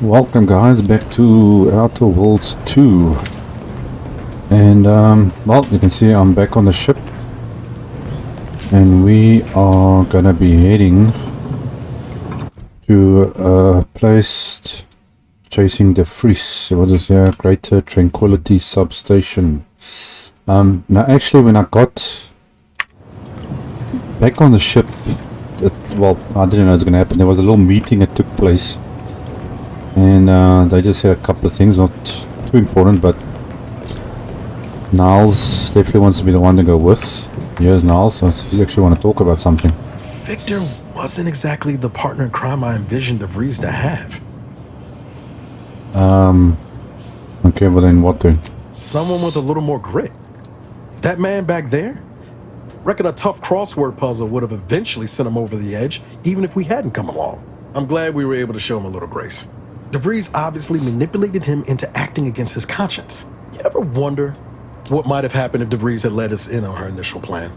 Welcome guys back to Outer Worlds 2. And well, you can see I'm back on the ship. And we are gonna be heading to a place chasing the Fries. What is there? Greater Tranquility substation. Now actually when I got back on the ship, well, I didn't know it was gonna happen. There was a little meeting that took place. And they just said a couple of things, not too important, but Niles definitely wants to be the one to go with. Here's Niles, so he actually want to talk about something. Victor wasn't exactly the partner in crime I envisioned DeVries to have. Okay, well then what then? Someone with a little more grit. That man back there? Reckon a tough crossword puzzle would have eventually sent him over the edge, even if we hadn't come along. I'm glad we were able to show him a little grace. DeVries obviously manipulated him into acting against his conscience. You ever wonder what might have happened if DeVries had let us in on her initial plan?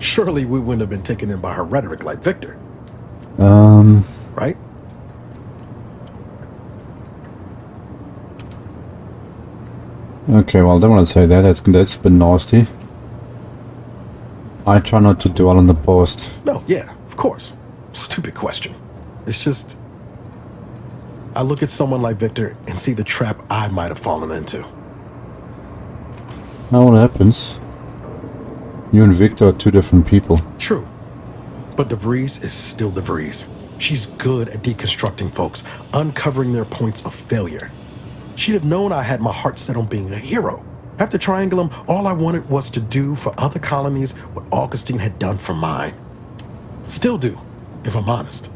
Surely we wouldn't have been taken in by her rhetoric like Victor. Right? Okay, well I don't want to say that, that's a bit nasty. I try not to dwell on the past. No, yeah, of course. Stupid question. It's just, I look at someone like Victor and see the trap I might have fallen into. Now what happens? You and Victor are two different people. True. But DeVries is still DeVries. She's good at deconstructing folks, uncovering their points of failure. She'd have known I had my heart set on being a hero. After Triangulum, all I wanted was to do for other colonies what Augustine had done for mine. Still do, if I'm honest.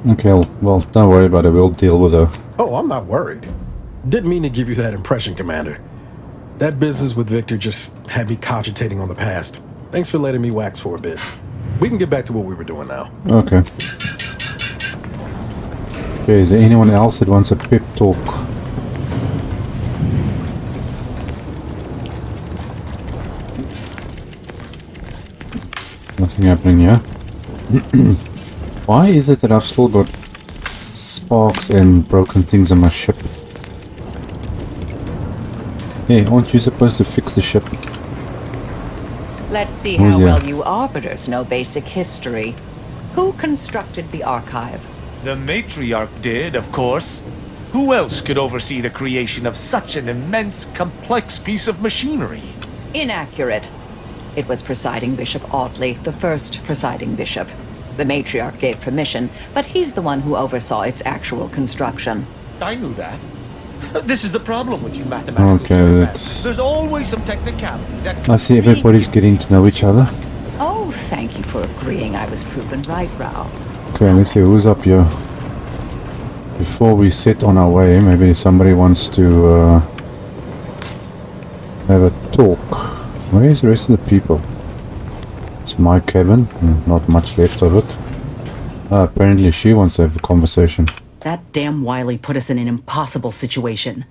Okay, well, don't worry about it, we'll deal with her. Oh, I'm not worried. Didn't mean to give you that impression, Commander. That business with Victor just had me cogitating on the past. Thanks for letting me wax for a bit. We can get back to what we were doing now. Okay. Okay, is there anyone else that wants a pep talk? Nothing happening here. Why is it that I've still got sparks and broken things on my ship? Hey, aren't you supposed to fix the ship? Let's see how well you arbiters know basic history. Who constructed the archive? The matriarch did, of course. Who else could oversee the creation of such an immense, complex piece of machinery? Inaccurate. It was Presiding Bishop Audley, the first presiding bishop. The matriarch gave permission, but he's the one who oversaw its actual construction. I knew that. This is the problem with you mathematical that's... There's always some technicality that... I see everybody's getting to know each other. Oh, thank you for agreeing I was proven right, Rao. Okay, let's see who's up here. Before we set on our way, maybe somebody wants to have a talk. Where is the rest of the people? It's my cabin, not much left of it. Apparently she wants to have a conversation. That damn Wiley put us in an impossible situation.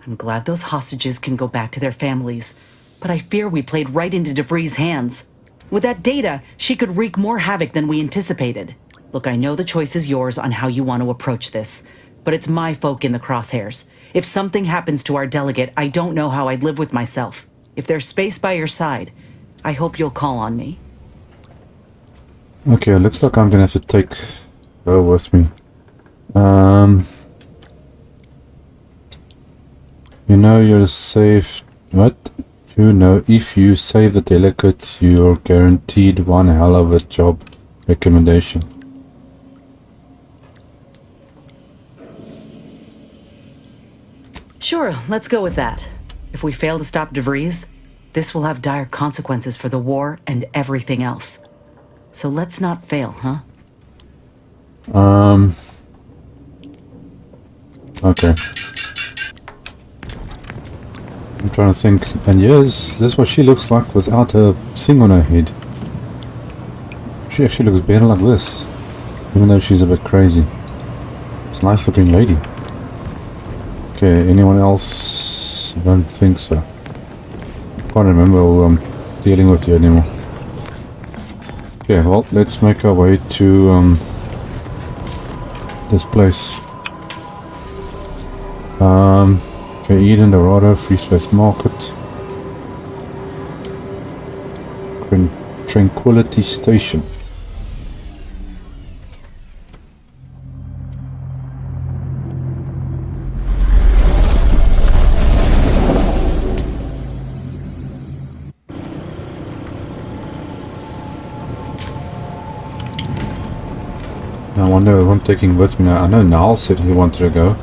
I'm glad those hostages can go back to their families, but I fear we played right into DeVries' hands. With that data, she could wreak more havoc than we anticipated. Look, I know the choice is yours on how you want to approach this, but it's my folk in the crosshairs. If something happens to our delegate, I don't know how I'd live with myself. If there's space by your side, I hope you'll call on me. Okay, it looks like I'm gonna have to take her with me. You know you're safe. What? You know if you save the delegate, you're guaranteed one hell of a job recommendation. Sure, let's go with that. If we fail to stop DeVries, this will have dire consequences for the war and everything else. So let's not fail, huh? Okay. I'm trying to think. And yes, this is what she looks like without her thing on her head. She actually looks better like this. Even though she's a bit crazy. It's a nice looking lady. Okay, anyone else? I don't think so. Can't remember who I'm dealing with here anymore. Okay, well, let's make our way to this place. Okay, Eden, Dorado, Free Space Market. Tranquility Station. I wonder who I'm taking with me now. I know Niall said he wanted to go.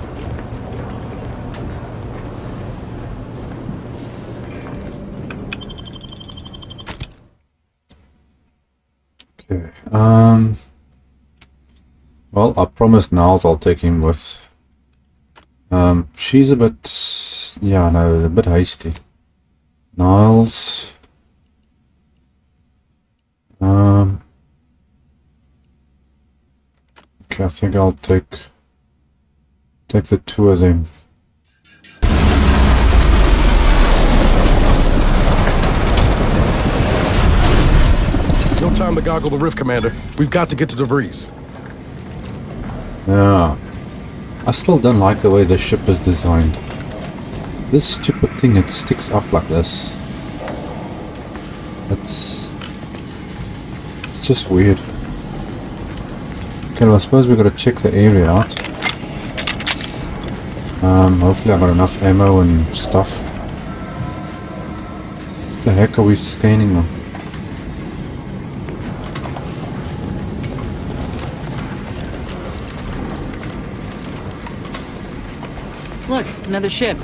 Okay, well, I promised Niles I'll take him with. She's a bit, yeah, no, a bit hasty. Niles. Okay, I think I'll take the two of them. No time to goggle the rift, Commander. We've got to get to DeVries. Yeah. I still don't like the way the ship is designed. This stupid thing, it sticks up like this. It's just weird. Okay, well, I suppose we've got to check the area out. Hopefully I got enough ammo and stuff. What the heck are we standing on? Look, another ship.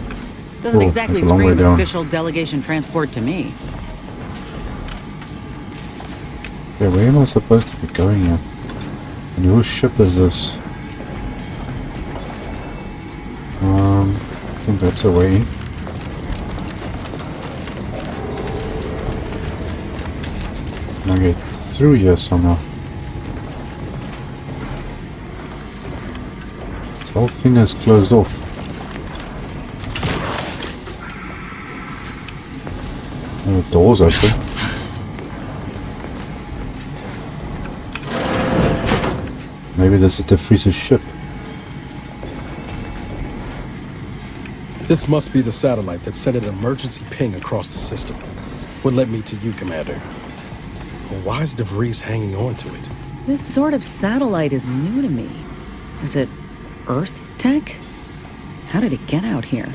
Doesn't Oh, exactly that's a long way scream down. official delegation transport to me. Yeah, where am I supposed to be going here? And whose ship is this? I think that's a way in. Can I get through here somehow? This whole thing is closed off. Oh, the door's open. Maybe this is the freezer's ship. This must be the satellite that sent an emergency ping across the system. What led me to you, Commander? Well, why is DeVries hanging on to it? This sort of satellite is new to me. Is it Earth tech? How did it get out here?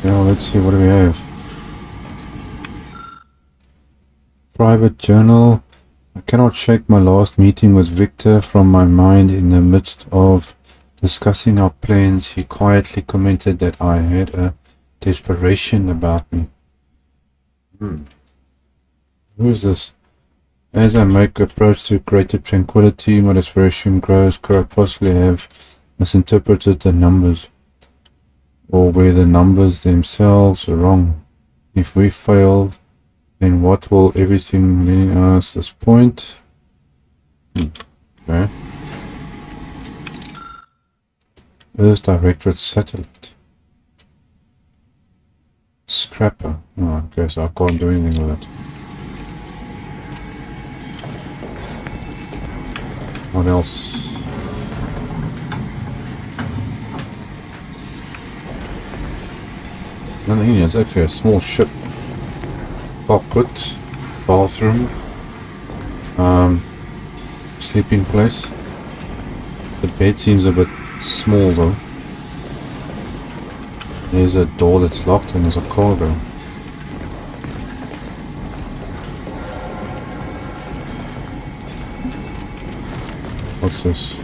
Yeah, let's see, what do we have? Private journal. I cannot shake my last meeting with Victor from my mind. In the midst of discussing our plans, he quietly commented that I had a desperation about me. Who is this? As I make approach to greater tranquility, my desperation grows. Could I possibly have misinterpreted the numbers? Or were the numbers themselves wrong? If we failed, then what will everything leading us this point? Okay. Earth Directorate Satellite. Scrapper. Oh, I guess I can't do anything with it. What else? Nothing in here. It's actually a small ship. Cockpit, bathroom, sleeping place. The bed seems a bit small though. There's a door that's locked and there's a cargo. What's this?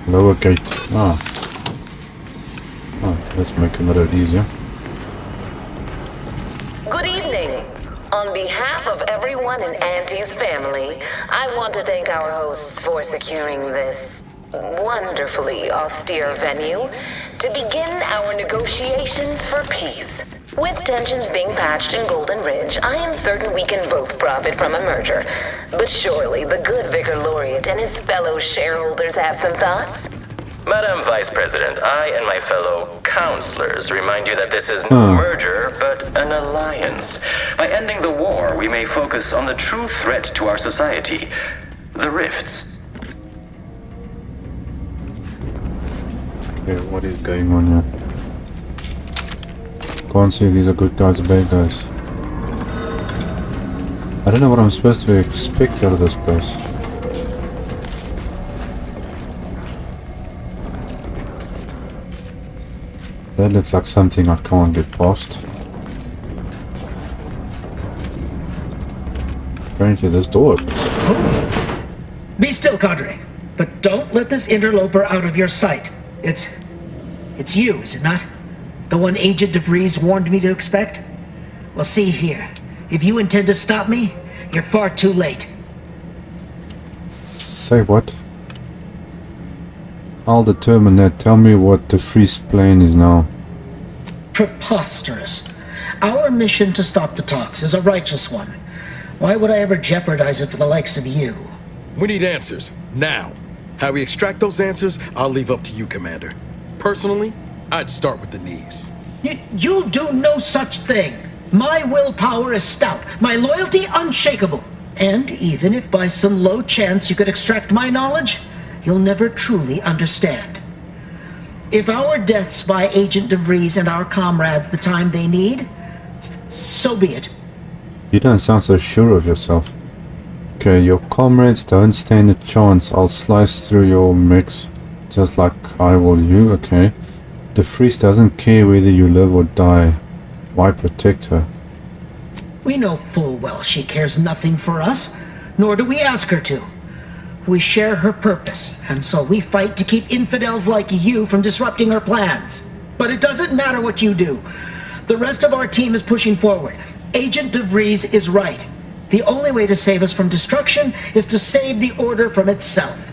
Lower gate. Ah, let's make it a little easier. Good evening. On behalf of everyone in Auntie's family, I want to thank our hosts for securing this wonderfully austere venue to begin our negotiations for peace. With tensions being patched in Golden Ridge, I am certain we can both profit from a merger. But surely the good Vicar Laureate and his fellow shareholders have some thoughts? Madam Vice President, I and my fellow counselors remind you that this is no merger, but an alliance. By ending the war, we may focus on the true threat to our society, the rifts. Okay, what is going on here? Can't see if these are good guys or bad guys. I don't know what I'm supposed to expect out of this place. That looks like something I can't get past. Apparently this door opens. Be still, Cadre. But don't let this interloper out of your sight. It's you, is it not? The one Agent DeVries warned me to expect? Well, see here. If you intend to stop me, you're far too late. Say what? I'll determine that. Tell me what the freeze plan is now. Preposterous. Our mission to stop the talks is a righteous one. Why would I ever jeopardize it for the likes of you? We need answers, now. How we extract those answers, I'll leave up to you, Commander. Personally, I'd start with the knees. You'll do no such thing. My willpower is stout, my loyalty unshakable. And even if by some low chance you could extract my knowledge, you'll never truly understand. If our deaths buy Agent DeVries and our comrades the time they need, so be it. You don't sound so sure of yourself. Okay, your comrades don't stand a chance. I'll slice through your mix just like I will you. Okay. DeVries doesn't care whether you live or die. Why protect her? We know full well she cares nothing for us, nor do we ask her to. We share her purpose, and so we fight to keep infidels like you from disrupting her plans. But it doesn't matter what you do. The rest of our team is pushing forward. Agent DeVries is right. The only way to save us from destruction is to save the Order from itself.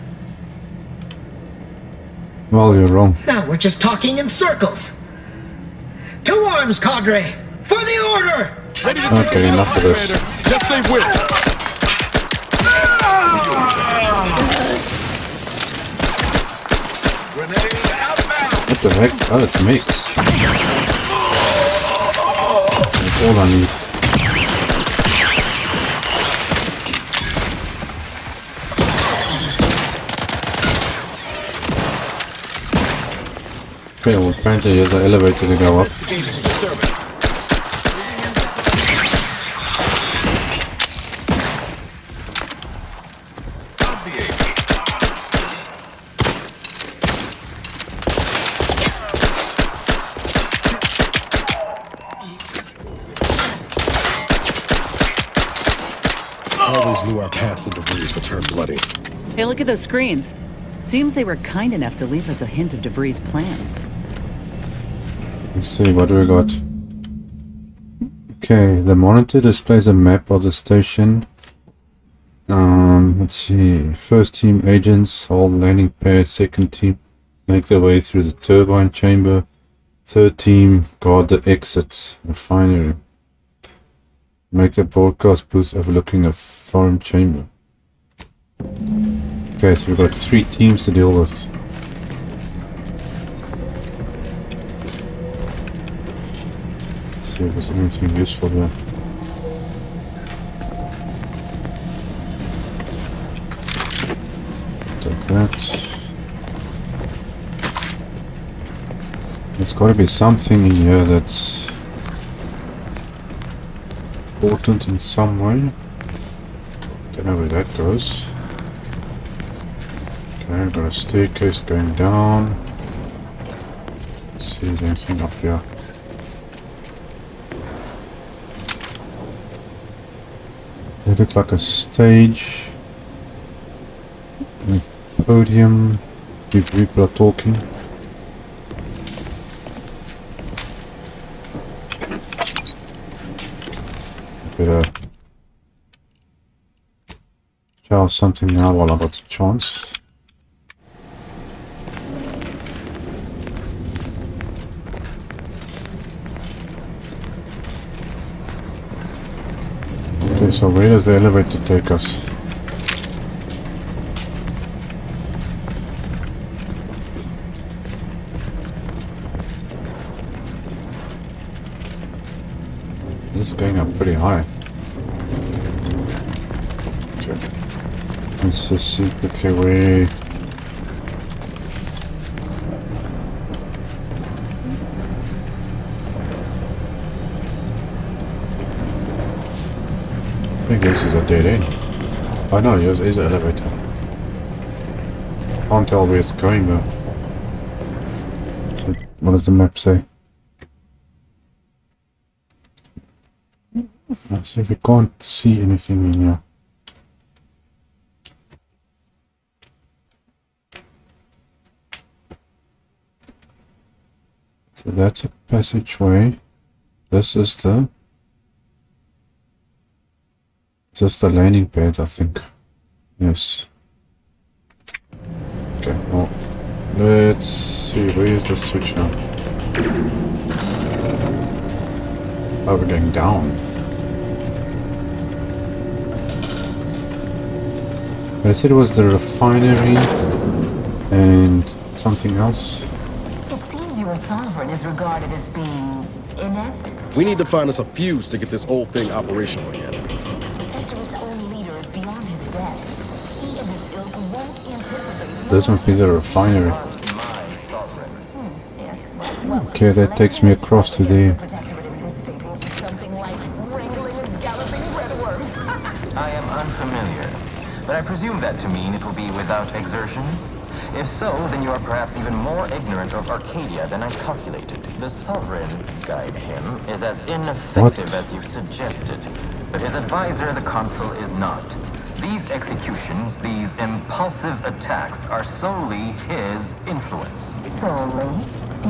Well, you're wrong. Now we're just talking in circles. To arms, Cadre! For the Order! Okay, enough of this. Just say whip. What the heck? Oh, it's mix. That's all I need. Okay, well apparently there's an elevator to go up. Always knew our path to DeVries would turn bloody. Hey, look at those screens. Seems they were kind enough to leave us a hint of DeVries' plans. Let's see, what do we got? Okay, the monitor displays a map of the station. Let's see. First team agents hold landing pad. Second team make their way through the turbine chamber. Third team guard the exit refinery. Make the broadcast booth overlooking a foreign chamber. Okay, so we've got 3 teams to deal with. Let's see if there's anything useful here. Take that. There's got to be something in here that's important in some way. Don't know where that goes. Okay, I've got a staircase going down. Let's see if there's anything up here. It looks like a stage. And a podium. People are talking. Better try something now while I got the chance. Okay, so where does the elevator take us? This is going up pretty high. Okay. Let's just see quickly where... think this is a dead end. Oh no, it is an elevator. Can't tell where it's going though. So what does the map say? Let's see if we can't see anything in here. So that's a passageway. This is the landing pad, I think. Yes. Okay, well, let's see, where is the switch now? Oh, we're going down. I said it was the refinery and something else. It seems your sovereign is regarded as being inept. We need to find us a fuse to get this old thing operational again. Protector its own leader is beyond his depth. He and his ilk won't anticipate. This must be the refinery. Yes, well, Okay, that takes me across to there. protectorate in this state will be something like wrangling and galloping redworms. I am unfamiliar, but I presume that to mean it will be without exertion. If so, then you are perhaps even more ignorant of Arcadia than I calculated. The Sovereign, guide him, is as ineffective as you've suggested. But his advisor, the Consul, is not. These executions, these impulsive attacks, are solely his influence. Solely?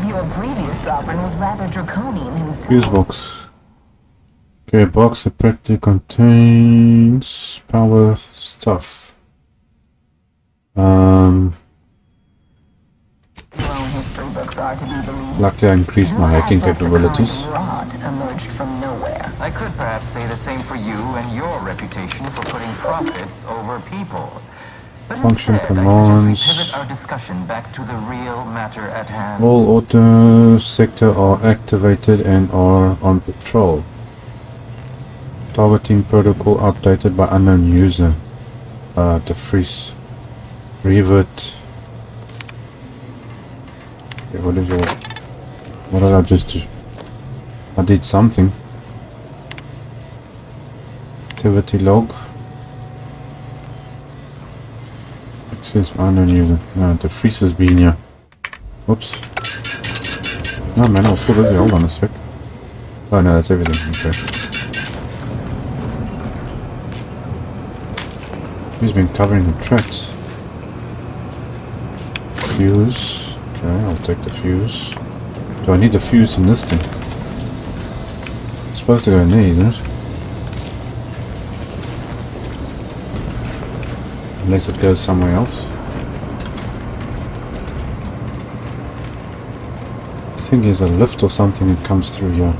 Your previous sovereign was rather draconian himself. Fuse box. Okay, a box that practically contains power stuff. Your own history books are to be believed. Luckily I increased my hacking capabilities. Rot emerged from nowhere. I could perhaps say the same for you and your reputation for putting profits over people. But Function instead, commands. I suggest we pivot our discussion back to the real matter at hand. All auto sector are activated and are on patrol. Targeting protocol updated by unknown user. Defreeze. Revert. Okay, what is all? What did I just do? I did something. Activity log. Access unknown user. No, defreeze has been here. Whoops. No man, I was still busy. Hold on a sec. Oh no, that's everything. Okay. He's been covering the tracks. Fuse. Okay, I'll take the fuse. Do I need the fuse in this thing? It's supposed to go in there, isn't it? Unless it goes somewhere else. I think there's a lift or something that comes through here.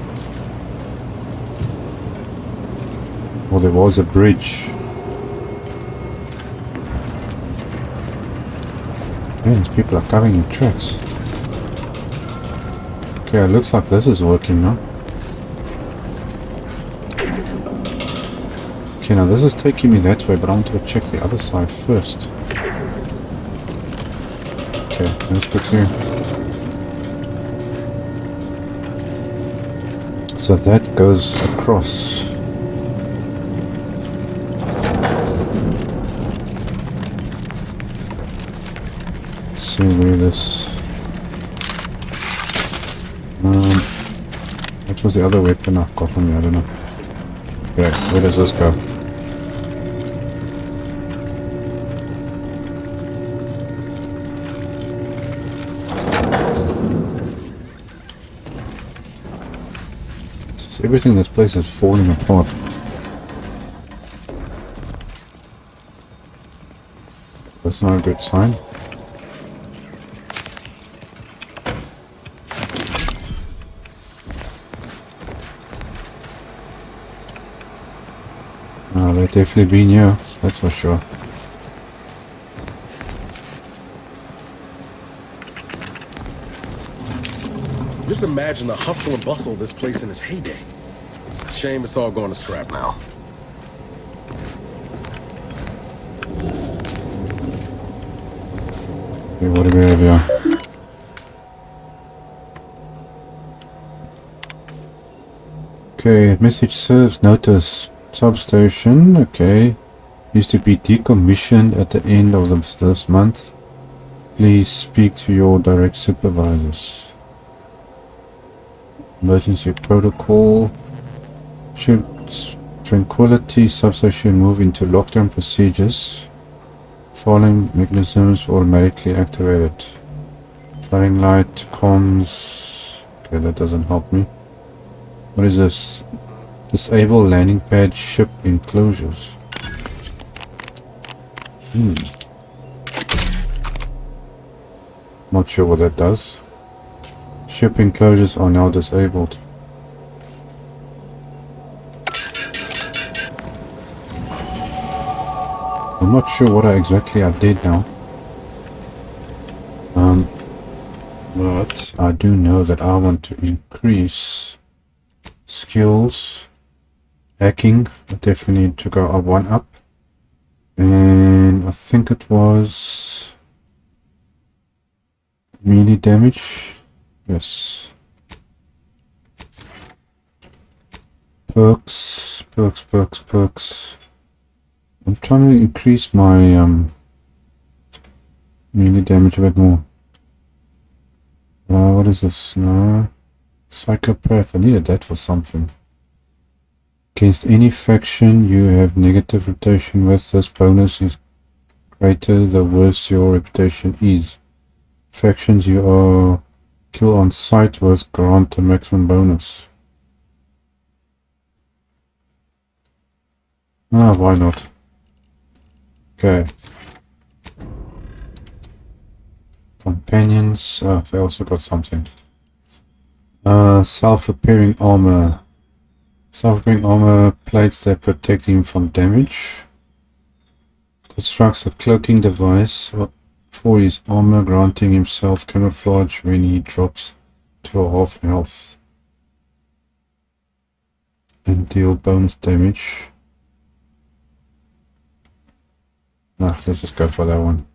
Or there was a bridge. Man, these people are covering the tracks. Okay, it looks like this is working now. Okay, now this is taking me that way, but I want to check the other side first. Okay, let's quickly. So that goes across. See where this what was the other weapon I've got on me? I don't know. Yeah, where does this go? Just everything in this place is falling apart. That's not a good sign. They've definitely been here, that's for sure. Just imagine the hustle and bustle of this place in its heyday. Shame it's all going to scrap now. Okay, what do we have here? Okay, message serves notice substation, okay. Used to be decommissioned at the end of this month. Please speak to your direct supervisors. Emergency protocol. Should Tranquility substation move into lockdown procedures? Following mechanisms automatically activated. Flooding light, comms. Okay, that doesn't help me. What is this? Disable landing pad ship enclosures. Not sure what that does. Ship enclosures are now disabled. I'm not sure what exactly I did now. But I do know that I want to increase skills. Hacking, I definitely need to go up one up. And I think it was melee damage. Yes. Perks. I'm trying to increase my melee damage a bit more. What is this? No. Psychopath. I needed that for something. Against any faction you have negative reputation with, this bonus is greater the worse your reputation is. Factions you are kill on sight with grant a maximum bonus. Why not? Okay. Companions. They also got something. Self-repairing armor. Self-repairing armor plates that protect him from damage. Constructs a cloaking device for his armor, granting himself camouflage when he drops to a half health. And deal bonus damage. Let's just go for that one.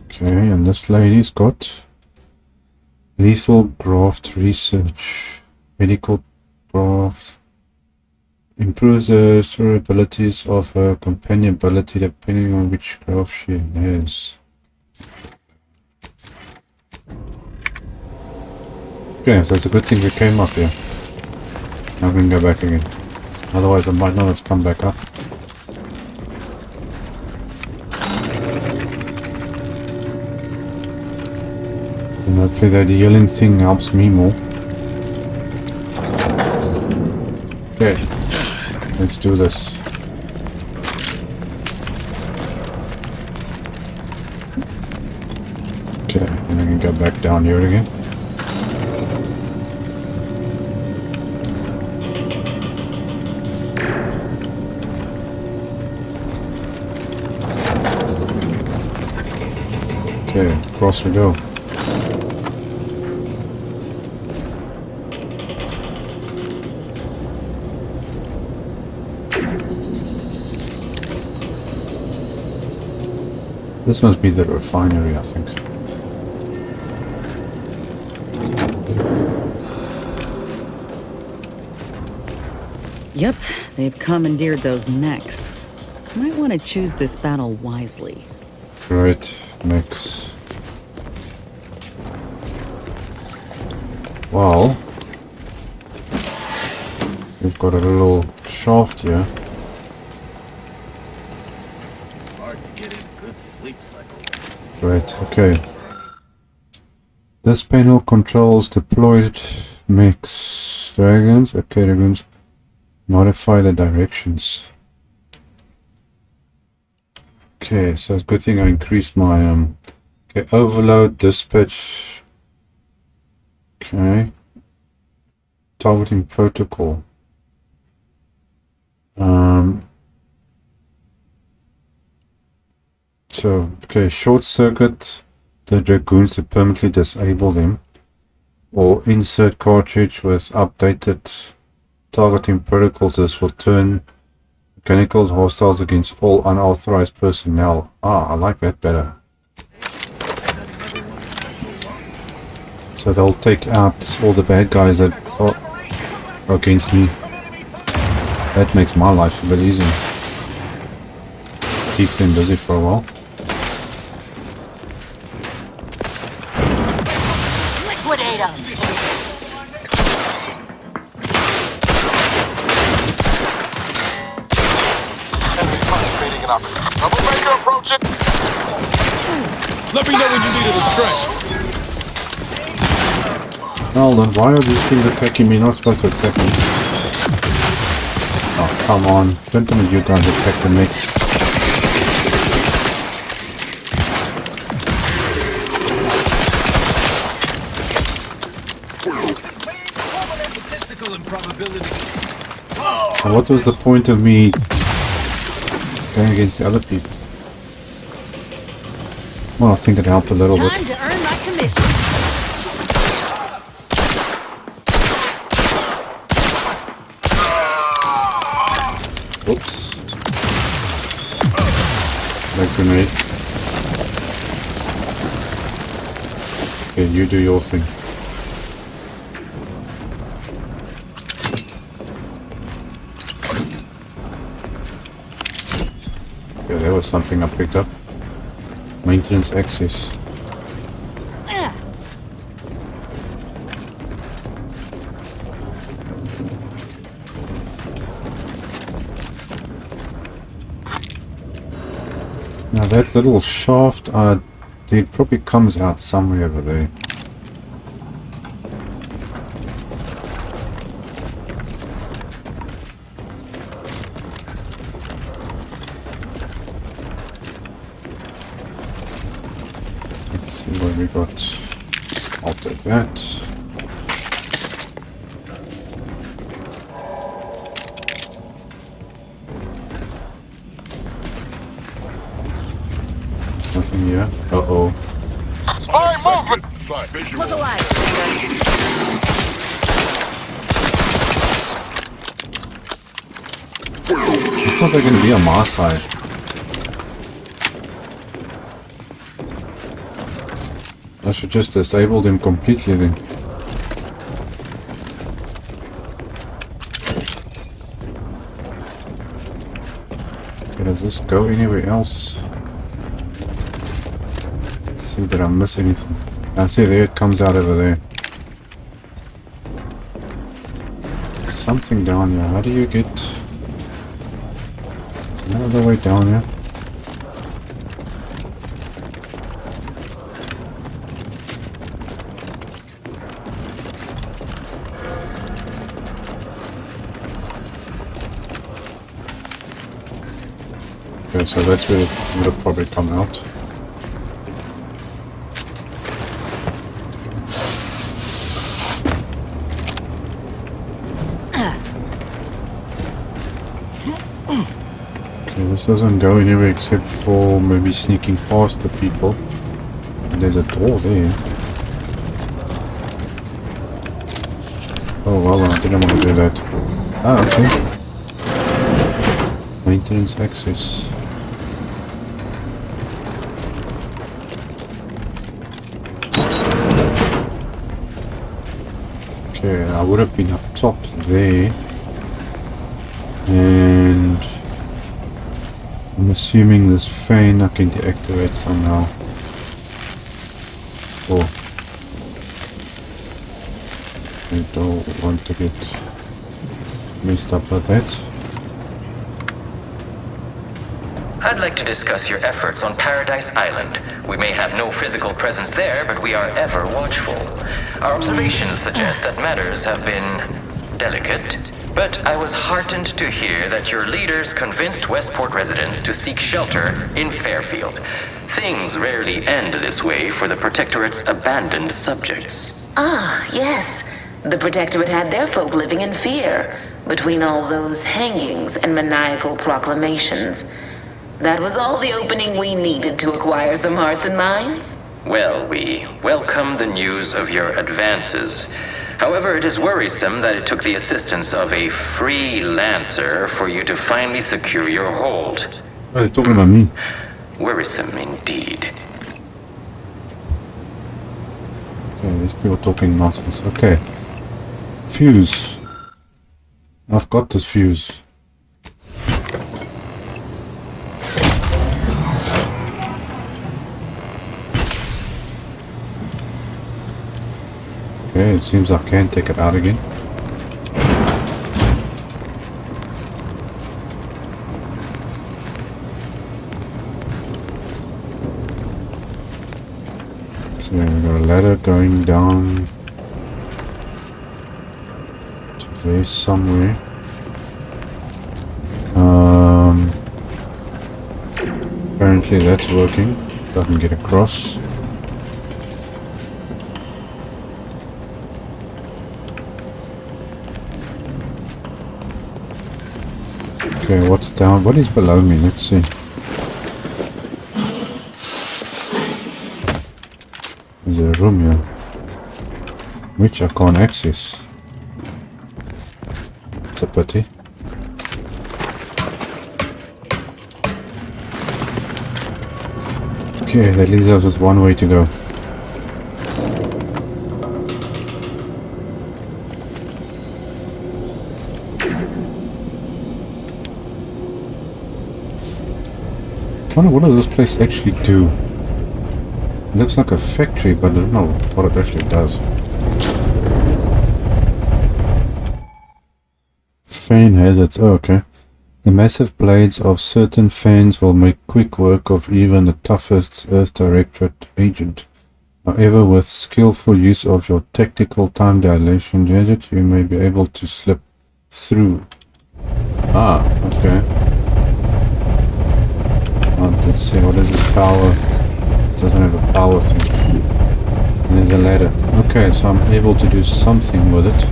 Okay, and this lady's got lethal graft research. Medical graft. Improves the durabilities of her companion ability depending on which graft she has. Okay, so it's a good thing we came up here. Now we can go back again. Otherwise I might not have come back up. And hopefully that healing thing helps me more. Okay, let's do this. Okay, and I can go back down here again. Okay, across we go. This must be the refinery, I think. Yep, they've commandeered those mechs. Might want to choose this battle wisely. Right, mechs. Well, we've got a little shaft here. Right, okay. This panel controls deployed mechs. Dragons, okay, dragons. Modify the directions. Okay, so it's a good thing I increased my okay, overload, dispatch. Okay. Targeting protocol. So, okay, short circuit the dragoons to permanently disable them, or insert cartridge with updated targeting protocols. This will turn mechanical hostiles against all unauthorized personnel. I like that better. So they'll take out all the bad guys that are against me. That makes my life a bit easier. Keeps them busy for a while. Liquidate them! Troublemaker approaching! Let me know when you need a stretch. Hold on, why are these things attacking me? Not supposed to attack me. Oh, come on. Don't tell me you guys attack the next. And what was the point of me going against the other people? Well, I think it helped a little bit. Time to earn my commission. Oops. That grenade. Okay, you do your thing. Okay, there was something I picked up. Maintenance access. Now that little shaft, it probably comes out somewhere over there. Let's see what we got. I'll take that. Nothing here. Uh-oh. Spy movement! Side visual. Look alive. This was like going to be on my side. I should just disable them completely then. Okay, does this go anywhere else? See that I miss anything. I see there it comes out over there. Something down here. How do you get another way down here? Okay, so that's where it would have probably come out. This doesn't go anywhere except for maybe sneaking past the people. And there's a door there. Oh well, I didn't want to do that. Ah, okay. Maintenance access. Okay, I would have been up top there. And I'm assuming this fan I can deactivate somehow. Oh. I don't want to get messed up with that. I'd like to discuss your efforts on Paradise Island. We may have no physical presence there, but we are ever watchful. Our observations suggest that matters have been delicate. But I was heartened to hear that your leaders convinced Westport residents to seek shelter in Fairfield. Things rarely end this way for the Protectorate's abandoned subjects. Ah, yes. The Protectorate had their folk living in fear between all those hangings and maniacal proclamations. That was all the opening we needed to acquire some hearts and minds. Well, we welcome the news of your advances. However, it is worrisome that it took the assistance of a freelancer for you to finally secure your hold. Oh, they're talking about me. Worrisome indeed. Okay, these people talking nonsense. Okay. Fuse. I've got this fuse. Okay, it seems I can take it out again. Okay, we got a ladder going down to there somewhere. Apparently that's working. So I can get across. Okay, what's down? What is below me? Let's see. There's a room here, which I can't access. It's a pity. Okay, that leaves us with one way to go. I wonder what does this place actually do? It looks like a factory, but I don't know what it actually does. Fan hazards. Oh, okay. The massive blades of certain fans will make quick work of even the toughest Earth Directorate agent. However, with skillful use of your tactical time dilation gadget, you may be able to slip through. Ah, okay. Let's see, what is this power? It doesn't have a power thing. And there's a ladder. Okay, so I'm able to do something with it.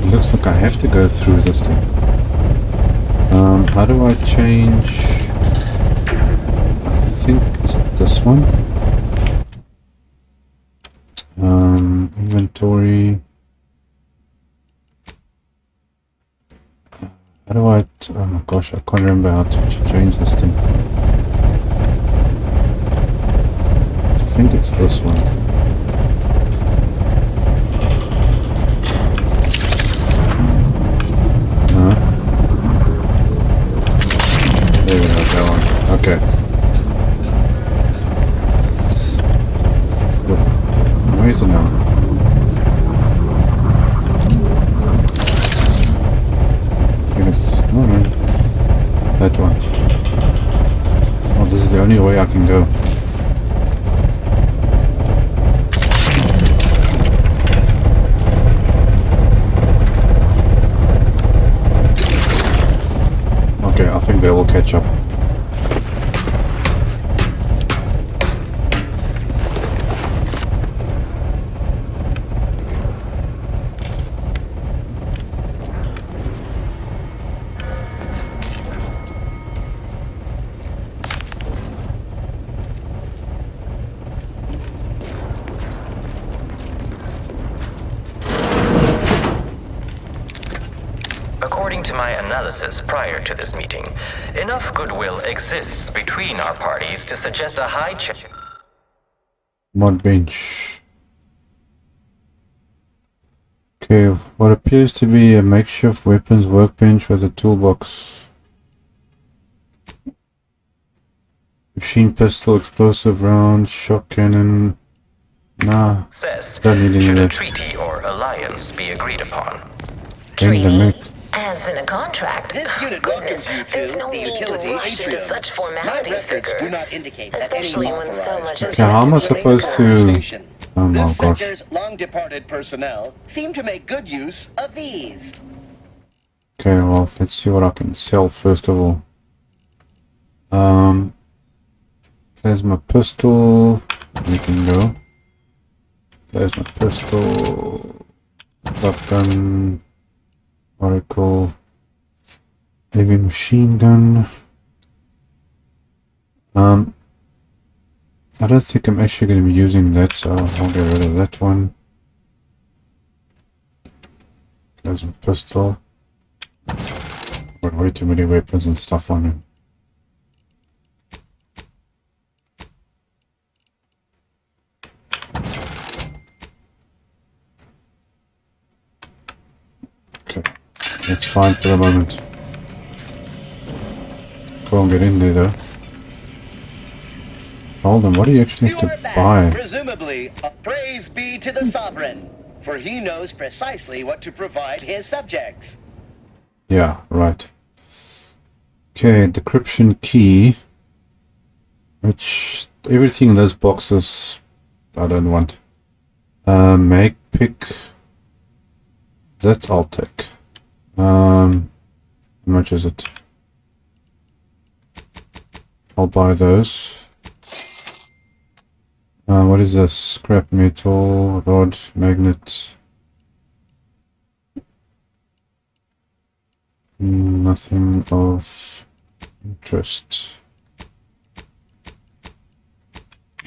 It looks like I have to go through this thing. How do I change? I think, is it this one? Inventory. How do I, oh my gosh, I can't remember how to change this thing. I think it's this one. No. There we go, that one. Okay. Where is it now? No, man. That one. Oh, this is the only way I can go. Okay, I think they will catch up. Prior to this meeting, enough goodwill exists between our parties to suggest a high chance. Mod bench. Okay, what appears to be a makeshift weapons workbench with a toolbox. Machine pistol, explosive rounds, shock cannon. Nah, don't need any of that. Should a treaty or alliance be agreed upon? Treaty? As in a contract. This unit Goodness, welcomes you there's to no the need to utility rush into atrium. such My formalities, records Vicar. do not indicate that Especially any when so much is Okay, how am I supposed to... Oh my this gosh. sector's long-departed personnel seem to make good use of these. Okay, well, let's see what I can sell first of all. Plasma pistol. We can go. Plasma pistol. Shotgun. Oracle. Heavy machine gun. I don't think I'm actually going to be using that, so I'll get rid of that one. Plasma pistol. Got way too many weapons and stuff on him. Okay, that's fine for the moment. Can't get in there though. Hold on, what do you actually have You to are back. buy? Presumably, praise be to the sovereign, for he knows precisely what to provide his subjects. Yeah, right. Okay, decryption key. Which, everything in those boxes, I don't want. Make pick. That I'll take. How much is it? I'll buy those. What is this? Scrap metal, rod, magnet. Nothing of interest.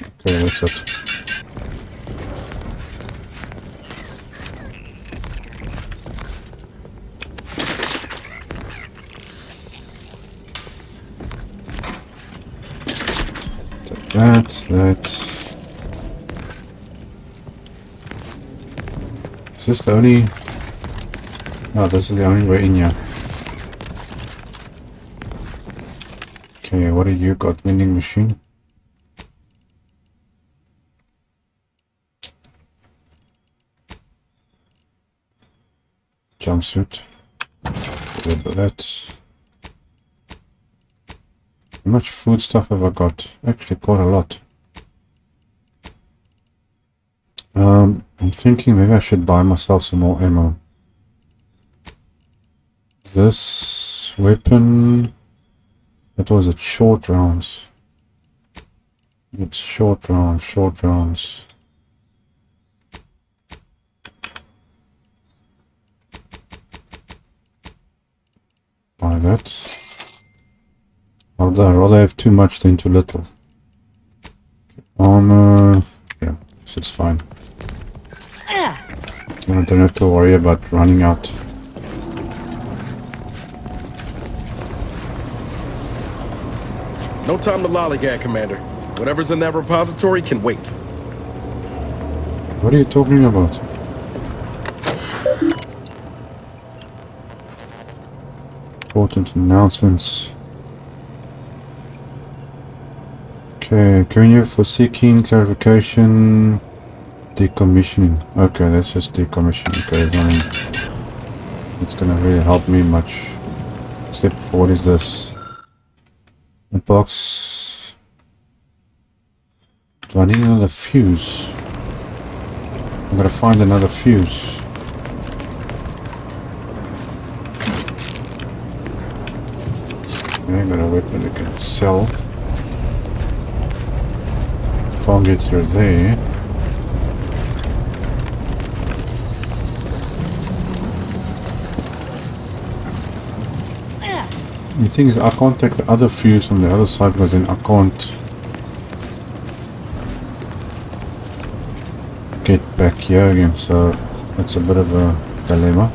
Okay, that's it. That. Is this the only... Oh, this is the only way in here. Okay, what do you got? Vending machine? Jumpsuit. That. How much food stuff have I got? Actually quite a lot. I'm thinking maybe I should buy myself some more ammo. This weapon, that was at short rounds. It's short rounds. Buy that. I'd rather have too much than too little. Okay. Armor, yeah, this is fine. I don't have to worry about running out. No time to lollygag, Commander. Whatever's in that repository can wait. What are you talking about? Important announcements. Okay, continue for seeking clarification. Decommissioning. Okay, that's just decommissioning. Okay, it's gonna really help me much. Except for what is this? A box. Do I need another fuse? I'm gonna find another fuse. Okay, I got a weapon I can sell. Can't get through there. The thing is, I can't take the other fuse from the other side because then I can't get back here again, so that's a bit of a dilemma.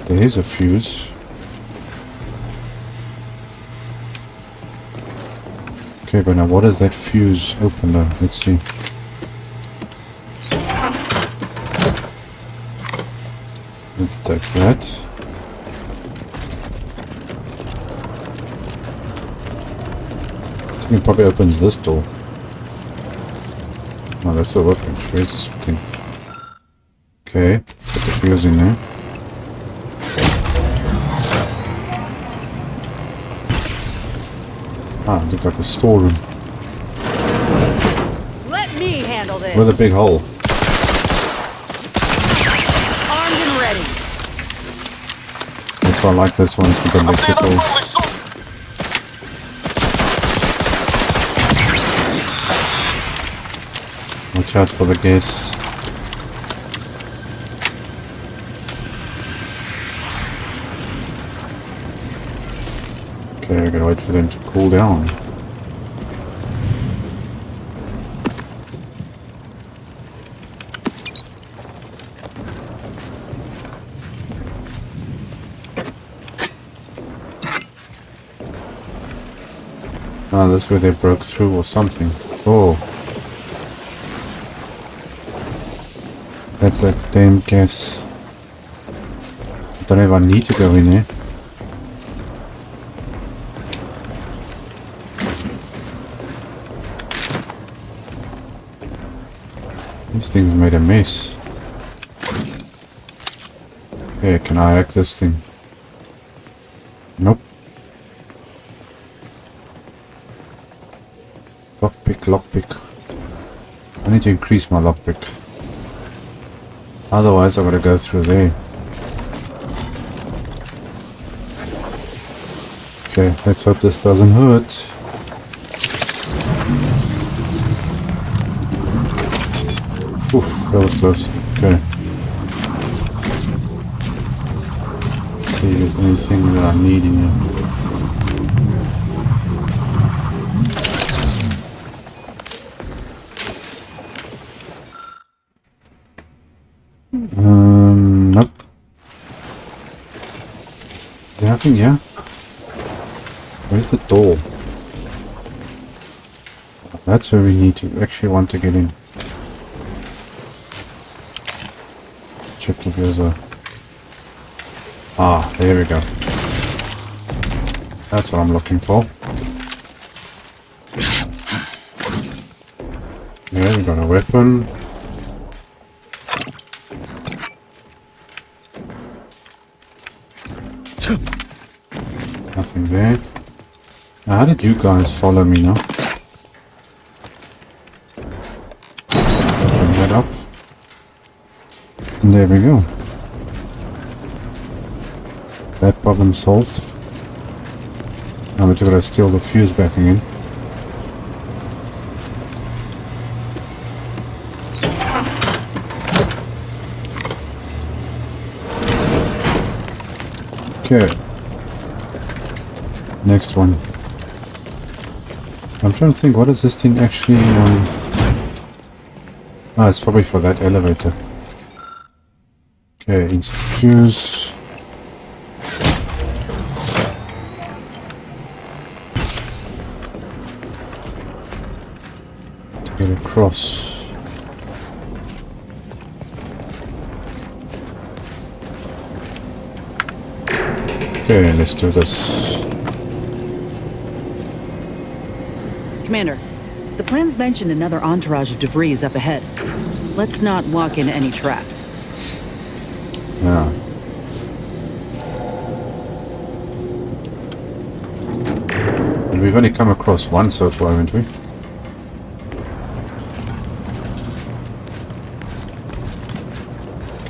There is a fuse. Okay, but now what does that fuse open though? Let's see. Let's take that. It probably opens this door. Oh, that's still working. Where's this thing? Okay, put the fuse in there. Ah, it looks like a storeroom. Let me handle this. With a big hole. Armed and ready. That's why I like this one with the electrical. Watch out for the gas. Okay, I gotta wait for them to cool down. Ah, that's where they broke through or something. Oh. That's that damn gas. I don't know if I need to go in there. These things made a mess. Okay, can I hack this thing? Nope. Lockpick, lockpick. I need to increase my lockpick. Otherwise, I gotta go through there. Okay, let's hope this doesn't hurt. Oof, that was close. Okay. Let's see if there's anything that I need in here. Nope. Is there nothing here? Where's the door? That's where we need to actually want to get in. Check if there's a... Ah, there we go. That's what I'm looking for. Yeah, we got a weapon. Nothing there. Now, how did you guys follow me now? Open that up. And there we go. That problem solved. Now we just gotta steal the fuse back again. Okay. Next one. I'm trying to think, what is this thing actually, Ah, it's probably for that elevator. Okay, insert fuse. To get across. Okay, let's do this. Commander, the plans mentioned another entourage of DeVries up ahead. Let's not walk into any traps. Yeah. And we've only come across one so far, haven't we?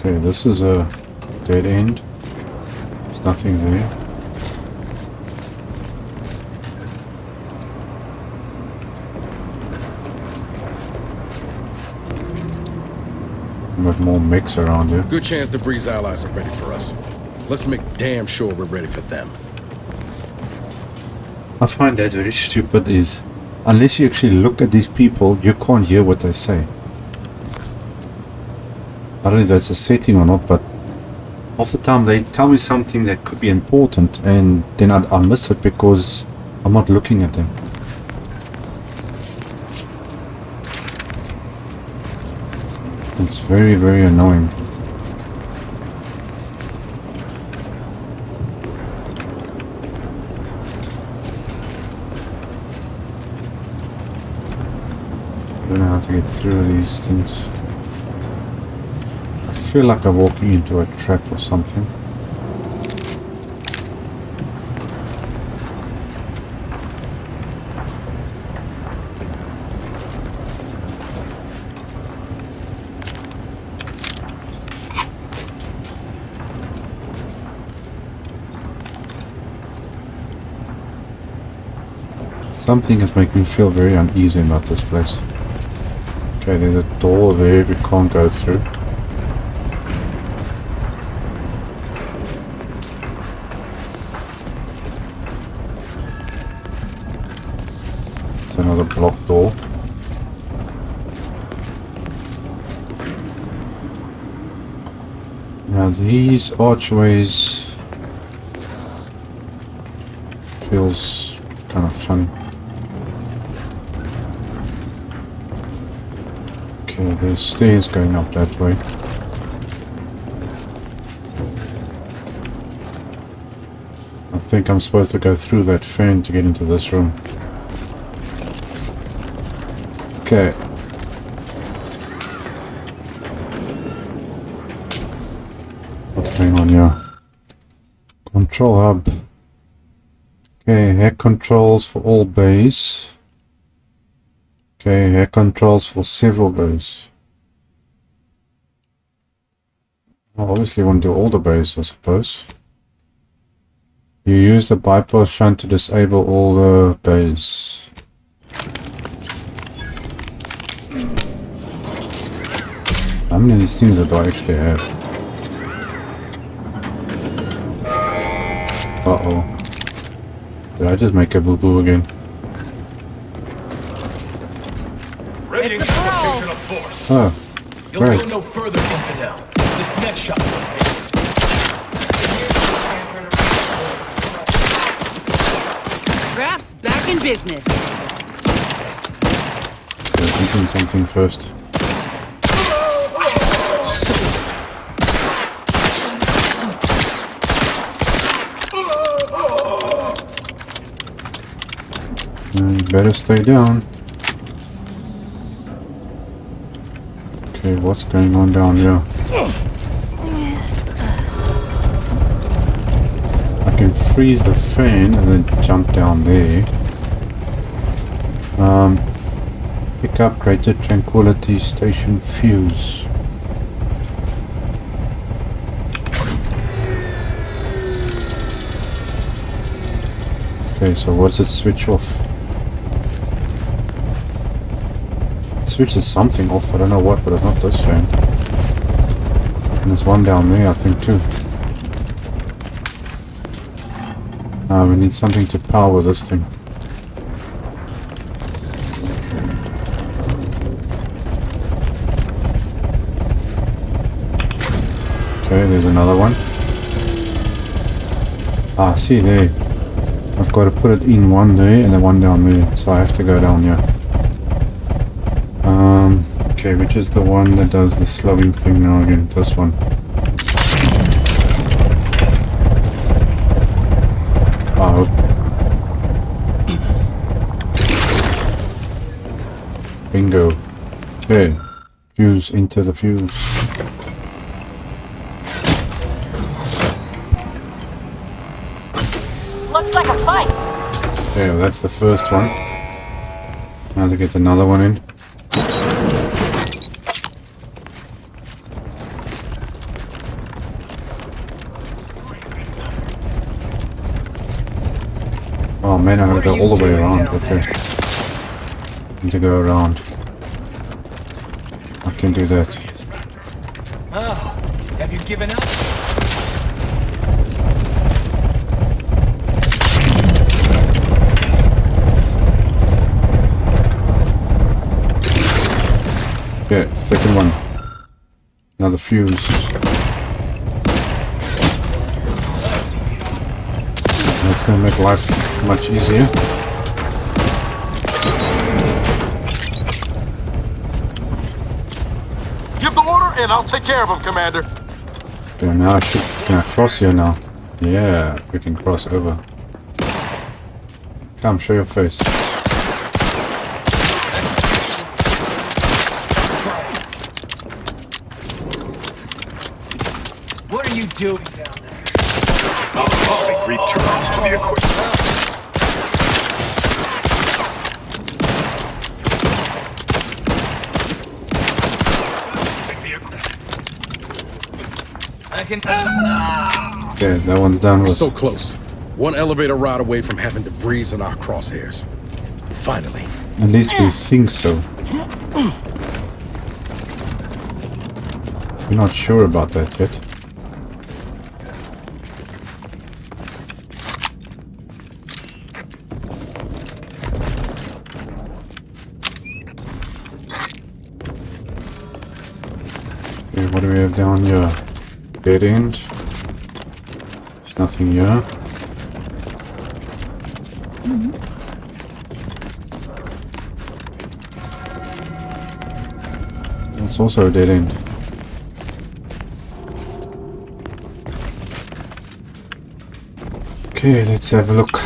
Okay, this is a dead end. There's nothing there. Got more mechs around here. Good chance DeVries' allies are ready for us. Let's make damn sure we're ready for them. I find that very stupid is, unless you actually look at these people, you can't hear what they say. I don't know if that's a setting or not, but half the time they tell me something that could be important and then I miss it because I'm not looking at them. It's very, very annoying. I don't know how to get through these things. I feel like I'm walking into a trap or something. Something is making me feel very uneasy about this place. Okay, there's a door there we can't go through. It's another blocked door. Now these archways feels kind of funny. Okay, there's stairs going up that way. I think I'm supposed to go through that fan to get into this room. Okay. on here? Control hub. Okay, hack controls for all bays. Okay, hack controls for several bays. I obviously want to do all the bays, I suppose. You use the bypass shunt to disable all the bays. How many of these things do I actually have? Uh-oh. Did I just make a boo-boo again? It's a pro. Oh, You'll great. go no further, infidel. This next shot will miss. Craft's back in business. I'm eating something first. You better stay down. Okay, what's going on down here? I can freeze the fan and then jump down there. Pick up Greater Tranquility Station fuse. Okay, so what's it switch off? It switches something off, I don't know what, but it's not this fan. And there's one down there, I think, too. We need something to power this thing. Okay, there's another one. Ah, see there. I've got to put it in one there and then one down there, so I have to go down here. Okay, which is the one that does the slowing thing now again? This one. I hope. Bingo. Okay. Fuse into the fuse. Looks like a fight. Okay, well, that's the first one. Now to get another one in. Oh man, I'm gonna go all the way around. Okay. Need to go around. I can do that. Oh, have you given up? Okay, second one. Another fuse. That's gonna make life much easier. Give the order and I'll take care of him, Commander. Okay, now can I cross here now? Yeah, we can cross over. Come, show your face. What are you doing down there? Returns to the equipment. I can. Okay, that one's done with. So close. One elevator ride away from having debris in our crosshairs. Finally. At least we think so. We're not sure about that yet. Okay, what do we have down here? Dead end. There's nothing here. That's also a dead end. Okay, let's have a look.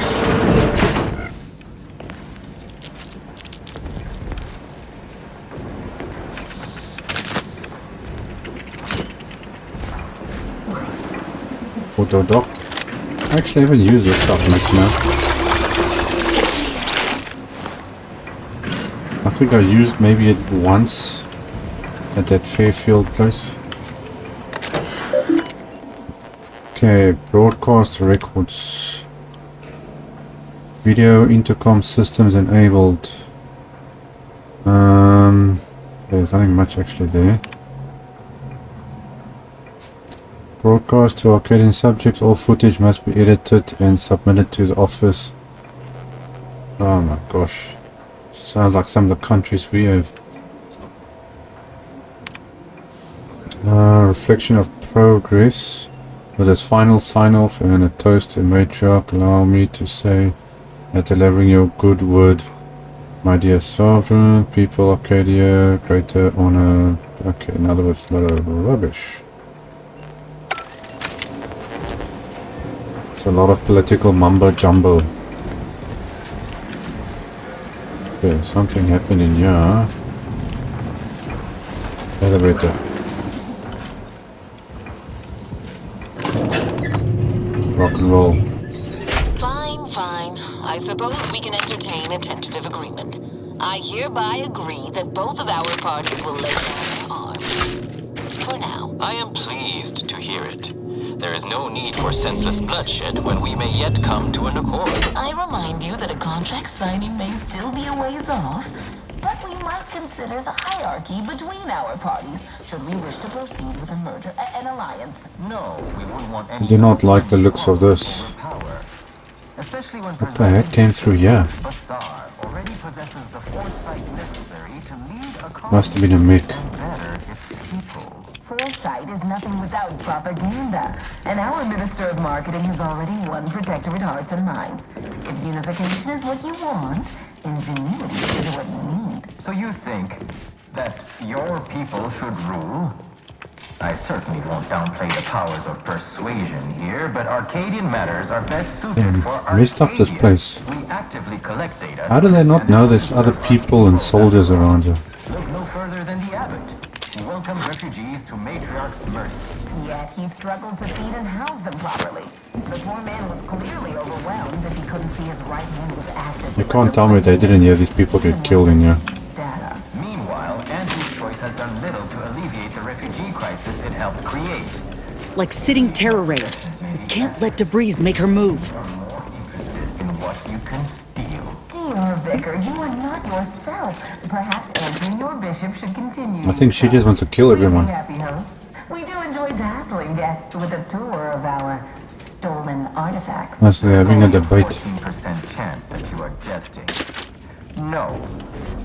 auto dock. I actually haven't used this stuff much now. I think I used maybe it once at that Fairfield place. Okay, broadcast records. Video intercom systems enabled. There's nothing much actually there. Broadcast to Arcadian subjects. All footage must be edited and submitted to the office. Oh my gosh. Sounds like some of the countries we have. Reflection of progress. With his final sign-off and a toast to matriarch, allow me to say that delivering your good word, my dear sovereign, people Arcadia, greater honor. Okay, in other words, a lot of rubbish. It's a lot of political mumbo-jumbo. Okay, something happened in here. Elevator. Rock and roll. Fine, fine. I suppose we can entertain a tentative agreement. I hereby agree that both of our parties will lay down their arms. For now. I am pleased to hear it. There is no need for senseless bloodshed when we may yet come to an accord. I remind you that a contract signing may still be a ways off, but we might consider the hierarchy between our parties should we wish to proceed with a merger, an alliance. No, we wouldn't want any. I do not like the looks of this. Especially when What the heck came through here? Bazaar already possesses the foresight necessary to lead a Must have been a mic. better its people. Foresight is nothing without propaganda, and our Minister of Marketing has already won Protectorate hearts and minds. If unification is what you want, ingenuity is what you need. So you think that your people should rule? I certainly won't downplay the powers of persuasion here, but Arcadian matters are best suited for Arcadia. Messed up this place. We actively collect data. How do they not know there's other people and soldiers around here? Look no further than the abbot. He welcomed refugees to Matriarch's mirth. Yet he struggled to feed and house them properly. The poor man was clearly overwhelmed that he couldn't see his right hand was active. You can't tell me they didn't hear these people get killed in here. Data. Meanwhile, Anti's choice has done little to alleviate the refugee crisis it helped create. Like sitting terror rays. We can't let DeVries make her move. You are more interested in what you can steal. Dear Vicar, you are not yourself. Perhaps Anti and your bishop should continue. I think she just wants to kill everyone. Happy hosts. We do enjoy dazzling guests with a tour of our stolen artifacts. As they're having a debate. 14% chance that you are jesting. No.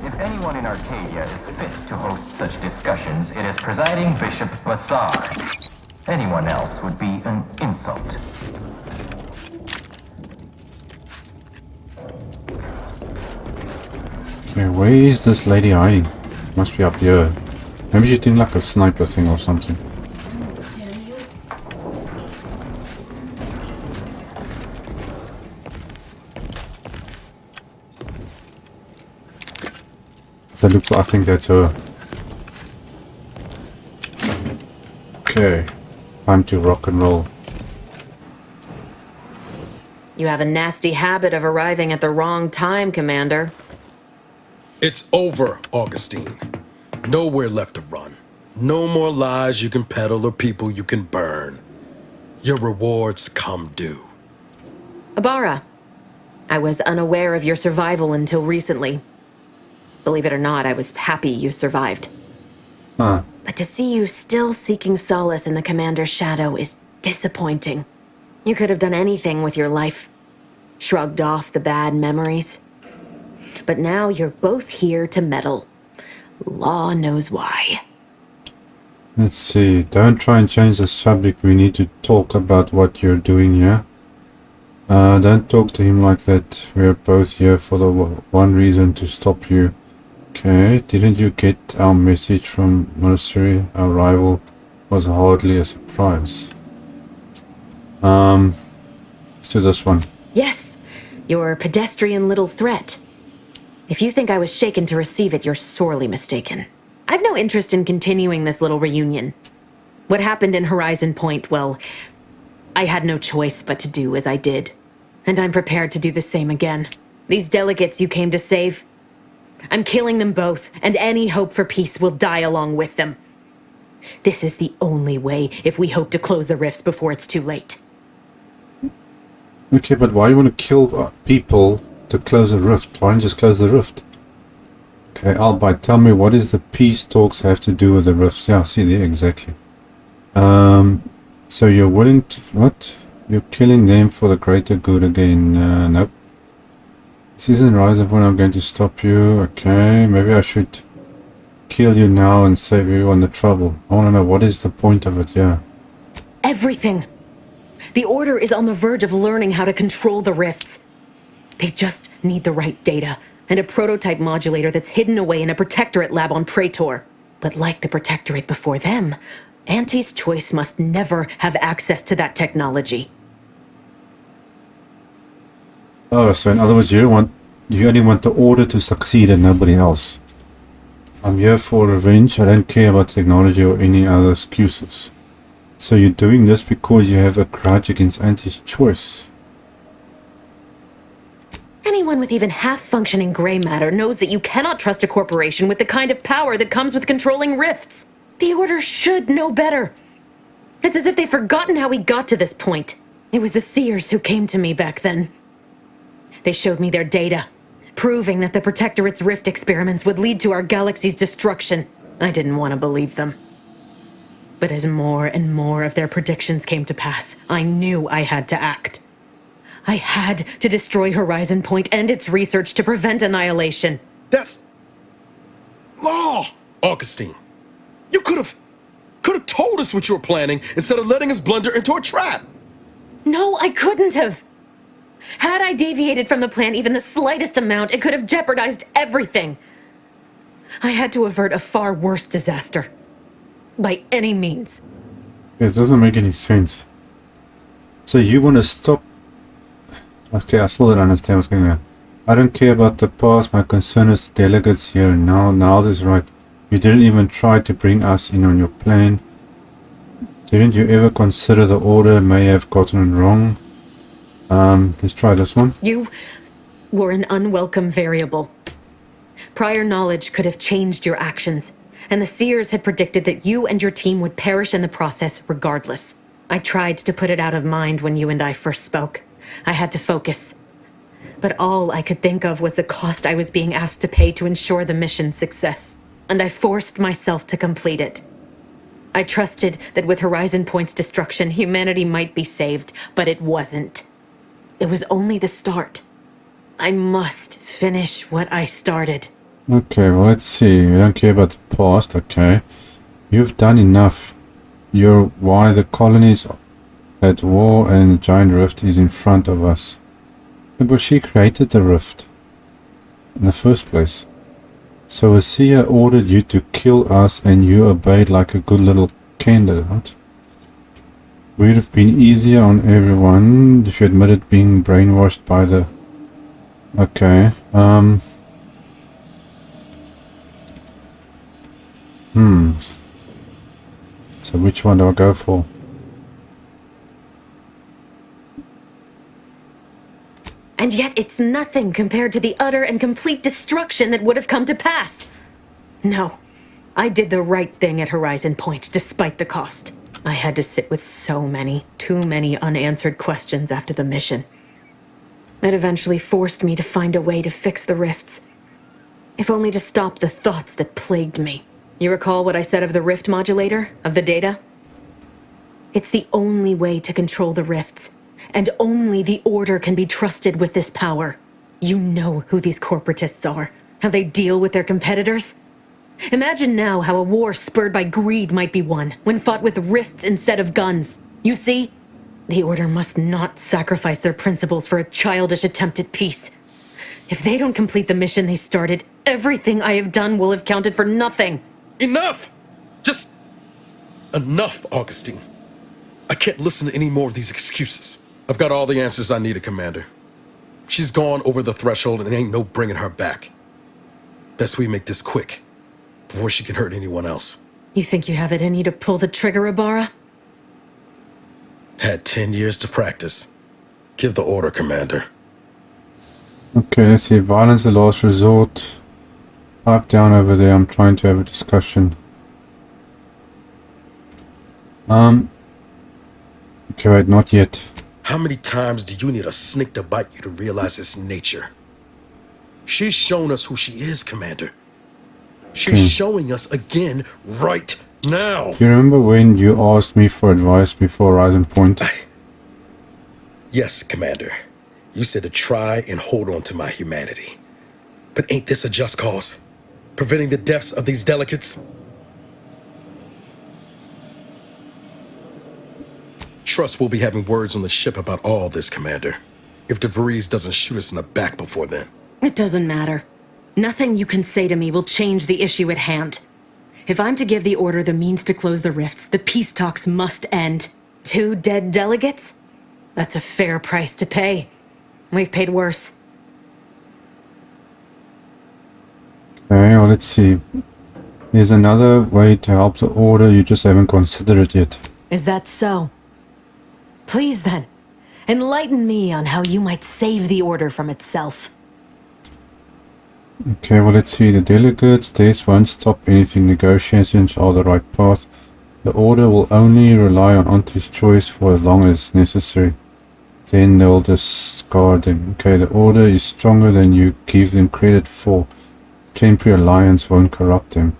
If anyone in Arcadia is fit to host such discussions, it is presiding Bishop Bazaar. Anyone else would be an insult. Okay, where is this lady hiding? Must be up here. Maybe she's doing like a sniper thing or something. That looks, I think that's her. Okay, time to rock and roll. You have a nasty habit of arriving at the wrong time, Commander. It's over, Augustine. Nowhere left to run. No more lies you can peddle or people you can burn. Your rewards come due. Ibarra, I was unaware of your survival until recently. Believe it or not, I was happy you survived. Huh. But to see you still seeking solace in the Commander's shadow is disappointing. You could have done anything with your life. Shrugged off the bad memories. But now you're both here to meddle. Law knows why. Let's see. Don't try and change the subject. We need to talk about what you're doing here. Don't talk to him like that. We're both here for the one reason, to stop you. Okay, didn't you get our message from Monastery? Our arrival was hardly a surprise. Let's do this one. Yes, your pedestrian little threat. If you think I was shaken to receive it, you're sorely mistaken. I've no interest in continuing this little reunion. What happened in Horizon Point, well, I had no choice but to do as I did. And I'm prepared to do the same again. These delegates you came to save, I'm killing them both, and any hope for peace will die along with them. This is the only way if we hope to close the rifts before it's too late. Okay, but why you want to kill people to close a rift? Why don't you just close the rift? Okay, Albite, tell me, what does the peace talks have to do with the rifts? Yeah, see there, exactly. So you're willing to... What? You're killing them for the greater good again. Nope. Season rise of when I'm going to stop you. Okay, maybe I should kill you now and save everyone the trouble. I want to know, what is the point of it? Yeah. Everything. The Order is on the verge of learning how to control the rifts. They just need the right data and a prototype modulator that's hidden away in a Protectorate lab on Praetor. But like the Protectorate before them, Auntie's Choice must never have access to that technology. Oh, so in other words, you only want the Order to succeed and nobody else. I'm here for revenge. I don't care about technology or any other excuses. So you're doing this because you have a grudge against Auntie's Choice. Anyone with even half-functioning gray matter knows that you cannot trust a corporation with the kind of power that comes with controlling rifts. The Order should know better. It's as if they've forgotten how we got to this point. It was the Seers who came to me back then. They showed me their data, proving that the Protectorate's rift experiments would lead to our galaxy's destruction. I didn't want to believe them. But as more and more of their predictions came to pass, I knew I had to act. I had to destroy Horizon Point and its research to prevent annihilation. That's... law, Augustine. You could have told us what you were planning instead of letting us blunder into a trap. No, I couldn't have. Had I deviated from the plan even the slightest amount, it could have jeopardized everything. I had to avert a far worse disaster. By any means. It doesn't make any sense. So you want to stop... Okay, I still don't understand what's going on. I don't care about the past, my concern is the delegates here now. Niles is right. You didn't even try to bring us in on your plan. Didn't you ever consider the Order may have gotten it wrong? Let's try this one. You were an unwelcome variable. Prior knowledge could have changed your actions, and the Seers had predicted that you and your team would perish in the process regardless. I tried to put it out of mind when you and I first spoke. I had to focus. But all I could think of was the cost I was being asked to pay to ensure the mission's success, and I forced myself to complete it. I trusted that with Horizon Point's destruction, humanity might be saved, but it wasn't. It was only the start. I must finish what I started. Okay, well, let's see. You don't care about the past, okay. You've done enough. You're why the colonies at war and the giant rift is in front of us. But she created the rift in the first place. So a seer ordered you to kill us and you obeyed like a good little candidate. Would have been easier on everyone if you admitted being brainwashed by the... Okay, So which one do I go for? And yet it's nothing compared to the utter and complete destruction that would have come to pass. No, I did the right thing at Horizon Point, despite the cost. I had to sit with too many unanswered questions after the mission. It eventually forced me to find a way to fix the rifts. If only to stop the thoughts that plagued me. You recall what I said of the rift modulator, of the data? It's the only way to control the rifts, and only the Order can be trusted with this power. You know who these corporatists are, how they deal with their competitors. Imagine now how a war spurred by greed might be won, when fought with rifts instead of guns. You see? The Order must not sacrifice their principles for a childish attempt at peace. If they don't complete the mission they started, everything I have done will have counted for nothing. Enough! Just... enough, Augustine. I can't listen to any more of these excuses. I've got all the answers I needed, Commander. She's gone over the threshold and it ain't no bringing her back. Best we make this quick, before she can hurt anyone else. You think you have it in you to pull the trigger, Ibarra? Had 10 years to practice. Give the order, Commander. Okay, let's see. Violence the last resort. Pipe down over there. I'm trying to have a discussion. Okay, wait, not yet. How many times do you need a snake to bite you to realize its nature? She's shown us who she is, Commander. She's showing us again right now. Do you remember when you asked me for advice before Rising Point? Yes, Commander. You said to try and hold on to my humanity. But ain't this a just cause? Preventing the deaths of these delegates? Trust we'll be having words on the ship about all this, Commander. If DeVries doesn't shoot us in the back before then. It doesn't matter. Nothing you can say to me will change the issue at hand. If I'm to give the order the means to close the rifts, the peace talks must end. 2 dead delegates? That's a fair price to pay. We've paid worse. Okay, well, let's see. There's another way to help the order, you just haven't considered it yet. Is that so? Please then, enlighten me on how you might save the order from itself. Okay, well, let's see. The delegates' deaths won't stop anything. Negotiations are the right path. The order will only rely on Auntie's choice for as long as necessary. Then they'll discard them. Okay, the order is stronger than you give them credit for. Temporary alliance won't corrupt them.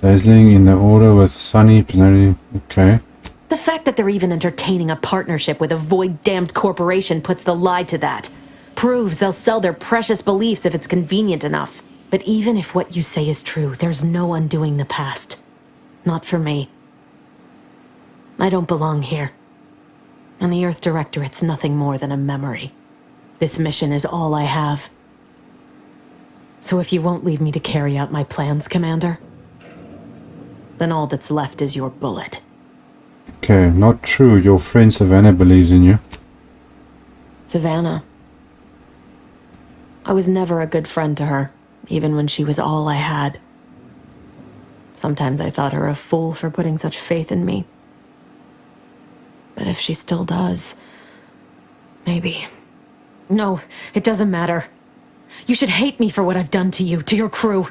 Dazzling in the order with Sunny personality. Okay. The fact that they're even entertaining a partnership with a void-damned corporation puts the lie to that. Proves they'll sell their precious beliefs if it's convenient enough. But even if what you say is true, there's no undoing the past. Not for me. I don't belong here. And the Earth Directorate's nothing more than a memory. This mission is all I have. So if you won't leave me to carry out my plans, Commander, then all that's left is your bullet. Okay, not true. Your friend Savannah believes in you. Savannah. I was never a good friend to her, even when she was all I had. Sometimes I thought her a fool for putting such faith in me. But if she still does, maybe. No, it doesn't matter. You should hate me for what I've done to you, to your crew.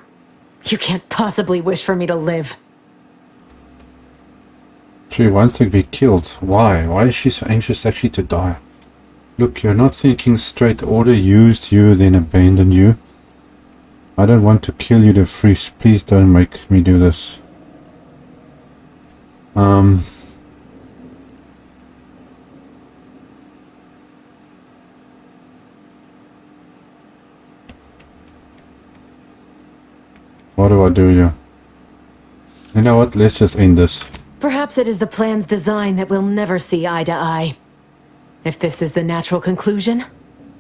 You can't possibly wish for me to live. She wants to be killed. Why? Why is she so anxious actually to die? Look, you're not thinking straight. The order used you, then abandoned you. I don't want to kill you, DeVries. Please don't make me do this. What do I do here? You know what? Let's just end this. Perhaps it is the plan's design that we'll never see eye to eye. If this is the natural conclusion,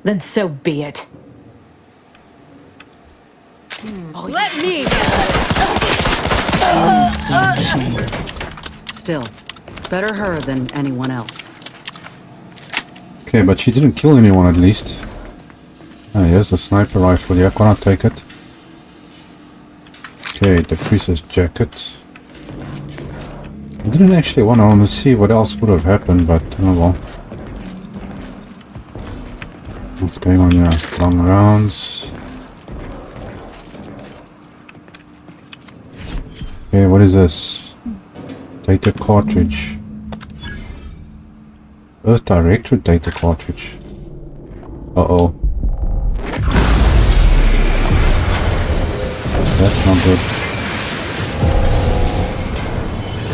then so be it. Let me! Still, better her than anyone else. Okay, but she didn't kill anyone at least. Ah, here's the sniper rifle. Yeah, can I take it? Okay, DeVries' jacket. I didn't actually want to see what else would have happened, but oh well. What's going on here? Long rounds. Okay, what is this? Data cartridge. Earth Directorate data cartridge. Uh-oh. That's not good.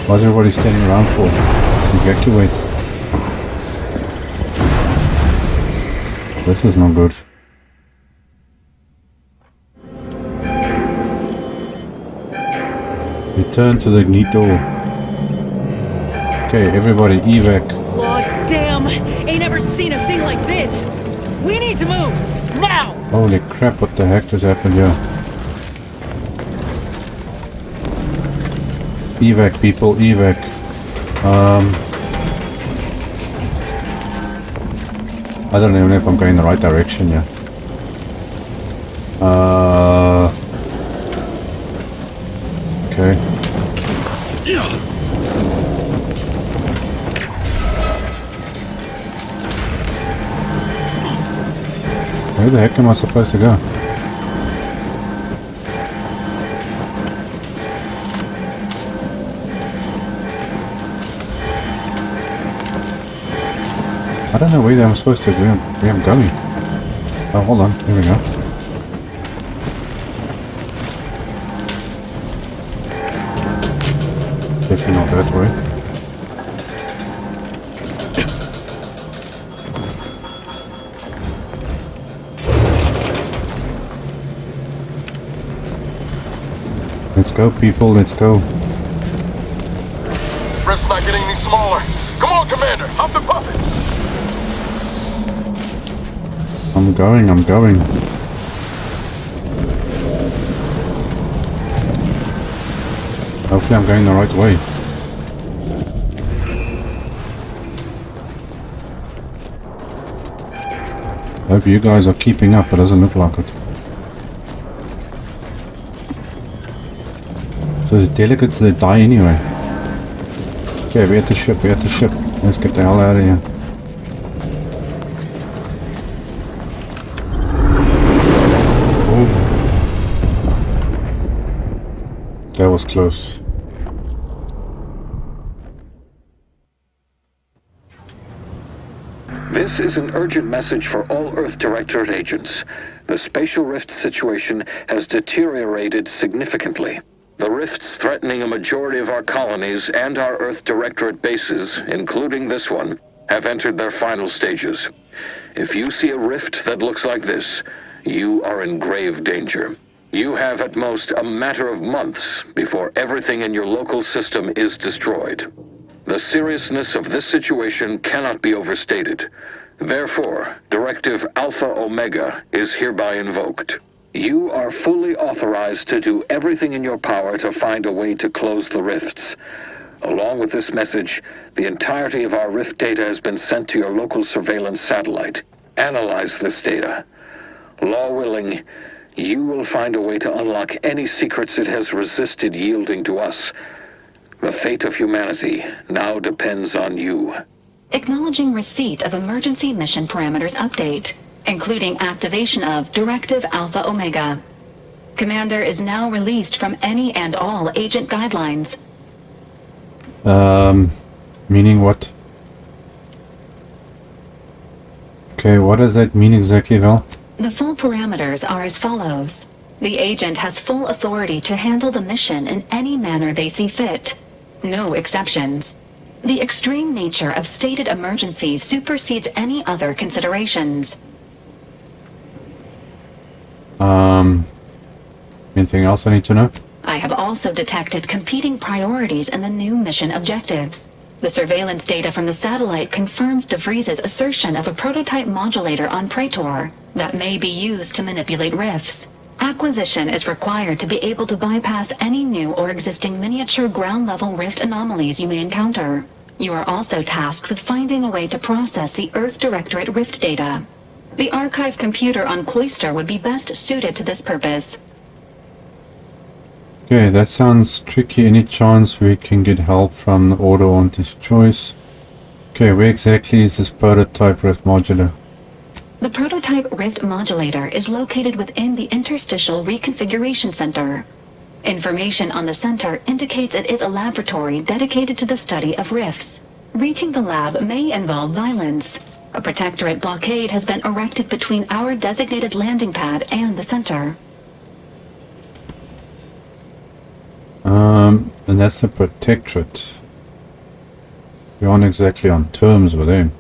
What's everybody standing around for? Evacuate. This is not good. Return to the Ignito. Okay, everybody, evac. Lord damn! Ain't ever seen a thing like this! We need to move! Now! Holy crap, what the heck just happened here? Evac, people, evac. I don't even know if I'm going in the right direction yet. Okay. Where the heck am I supposed to go? I don't know where I'm supposed to go. Where I'm going. Oh, hold on. Here we go. Definitely not that way. Let's go, people. Let's go. Rift's not getting any smaller. Come on, Commander. Huff and puff it. I'm going. Hopefully I'm going the right way. Hope you guys are keeping up, it doesn't look like it. So those delegates that die anyway. Okay, we're at the ship, Let's get the hell out of here. That was close. This is an urgent message for all Earth Directorate agents. The spatial rift situation has deteriorated significantly. The rifts threatening a majority of our colonies and our Earth Directorate bases, including this one, have entered their final stages. If you see a rift that looks like this, you are in grave danger. You have at most a matter of months before everything in your local system is destroyed. The seriousness of this situation cannot be overstated. Therefore, Directive Alpha Omega is hereby invoked. You are fully authorized to do everything in your power to find a way to close the rifts. Along with this message, the entirety of our rift data has been sent to your local surveillance satellite. Analyze this data. Law willing, you will find a way to unlock any secrets it has resisted yielding to us. The fate of humanity now depends on you. Acknowledging receipt of emergency mission parameters update, including activation of Directive Alpha Omega. Commander is now released from any and all agent guidelines. Meaning what? Okay, what does that mean exactly, Val? The full parameters are as follows. The agent has full authority to handle the mission in any manner they see fit. No exceptions. The extreme nature of stated emergencies supersedes any other considerations. Anything else I need to know? I have also detected competing priorities in the new mission objectives. The surveillance data from the satellite confirms DeVries's assertion of a prototype modulator on Praetor that may be used to manipulate rifts. Acquisition is required to be able to bypass any new or existing miniature ground-level rift anomalies you may encounter. You are also tasked with finding a way to process the Earth Directorate rift data. The archive computer on Cloister would be best suited to this purpose. Okay, that sounds tricky. Any chance we can get help from the Order on this choice? Okay, where exactly is this prototype rift modular? The prototype rift modulator is located within the Interstitial Reconfiguration Center. Information on the center indicates it is a laboratory dedicated to the study of rifts. Reaching the lab may involve violence. A protectorate blockade has been erected between our designated landing pad and the center. And that's the protectorate. We aren't exactly on terms with them.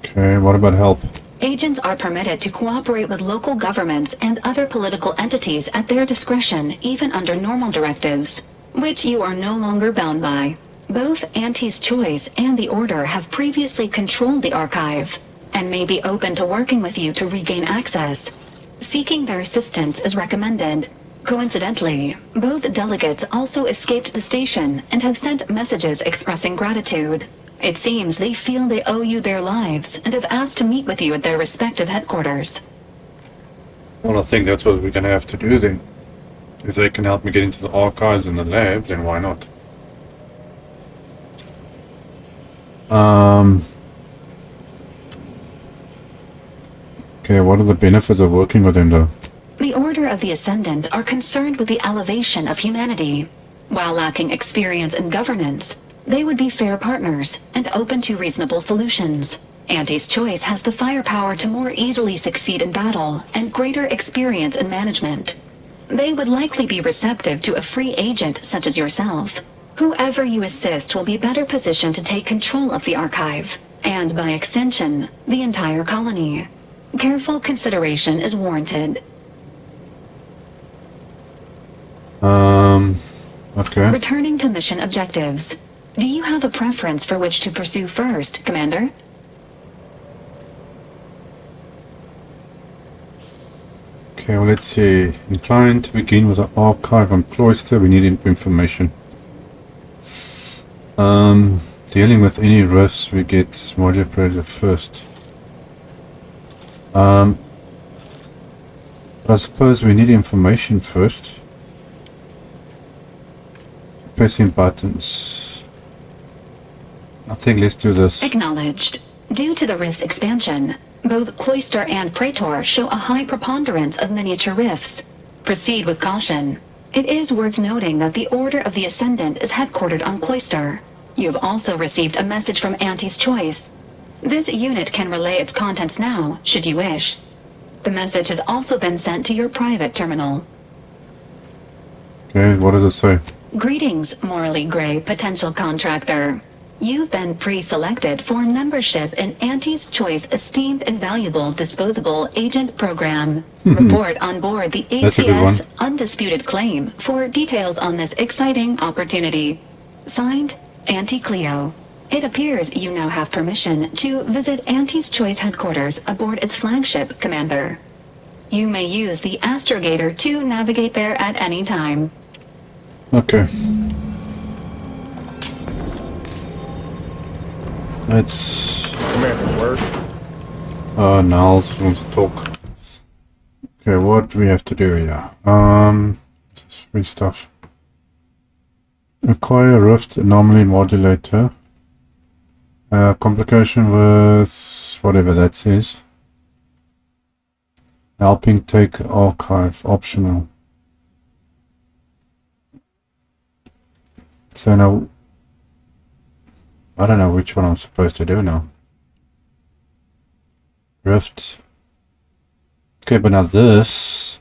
Okay, what about help? Agents are permitted to cooperate with local governments and other political entities at their discretion, even under normal directives, which you are no longer bound by. Both Auntie's Choice and the Order have previously controlled the archive, and may be open to working with you to regain access. Seeking their assistance is recommended. Coincidentally, both delegates also escaped the station and have sent messages expressing gratitude. It seems they feel they owe you their lives and have asked to meet with you at their respective headquarters. Well, I think that's what we're gonna have to do then. If they can help me get into the archives and the lab, then why not? Okay, what are the benefits of working with him though? The Order of the Ascendant are concerned with the elevation of humanity. While lacking experience in governance, they would be fair partners and open to reasonable solutions. Auntie's Choice has the firepower to more easily succeed in battle and greater experience in management. They would likely be receptive to a free agent such as yourself. Whoever you assist will be better positioned to take control of the archive, and by extension, the entire colony. Careful consideration is warranted. Okay. Returning to mission objectives. Do you have a preference for which to pursue first, Commander? Okay, well, let's see. Inclined to begin with the archive on Cloister. We need information. Dealing with any rifts, we get module operator first. But I suppose we need information first. Pressing buttons. I think let's do this. Acknowledged. Due to the rift's expansion, both Cloister and Praetor show a high preponderance of miniature rifts. Proceed with caution. It is worth noting that the Order of the Ascendant is headquartered on Cloister. You have also received a message from Auntie's Choice. This unit can relay its contents now, should you wish. The message has also been sent to your private terminal. Okay, what does it say? Greetings, morally gray potential contractor. You've been pre-selected for membership in Auntie's Choice Esteemed and Valuable Disposable Agent Program. Report on board the ACS Undisputed Claim for details on this exciting opportunity. Signed, Auntie Cleo. It appears you now have permission to visit Auntie's Choice headquarters aboard its flagship, Commander. You may use the astrogator to navigate there at any time. Okay. Let's... Commander, word? Niles wants to talk. Okay, what do we have to do here? Just free stuff. Acquire rift anomaly modulator. Complication with whatever that says. Helping take archive, optional. So now, I don't know which one I'm supposed to do now. Rift. Okay, but now this.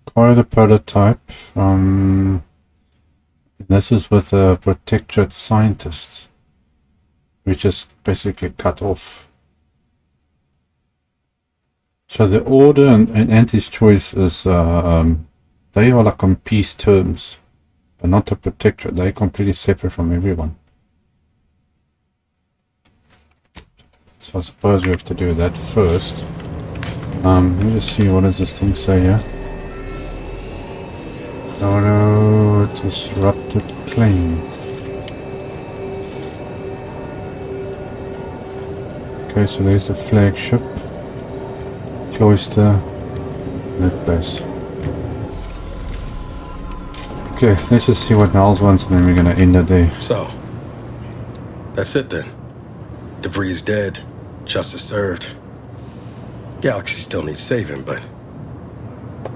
Acquire the prototype from... This is with a protectorate scientist. Which is basically cut off. So the Order and Auntie's Choice is... they are like on peace terms. But not the protectorate. They're completely separate from everyone. So I suppose we have to do that first. Let me just see, what does this thing say here? Auto disrupted claim. Okay, so there's the flagship. Cloister. That place. Okay, let's just see what Niles wants and then we're gonna end it there. So, that's it then. DeVries dead. Justice served. Galaxy still needs saving, but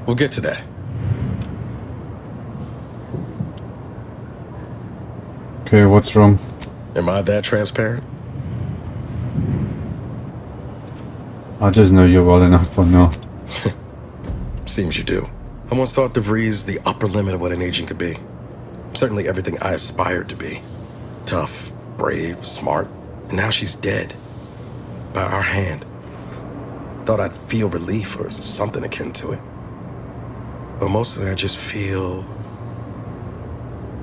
we'll get to that. Okay, what's wrong? Am I that transparent? I just know you well enough for now. Seems you do. I once thought DeVries the upper limit of what an agent could be. Certainly everything I aspired to be. Tough, brave, smart, and now she's dead. By our hand. Thought I'd feel relief or something akin to it. But mostly I just feel...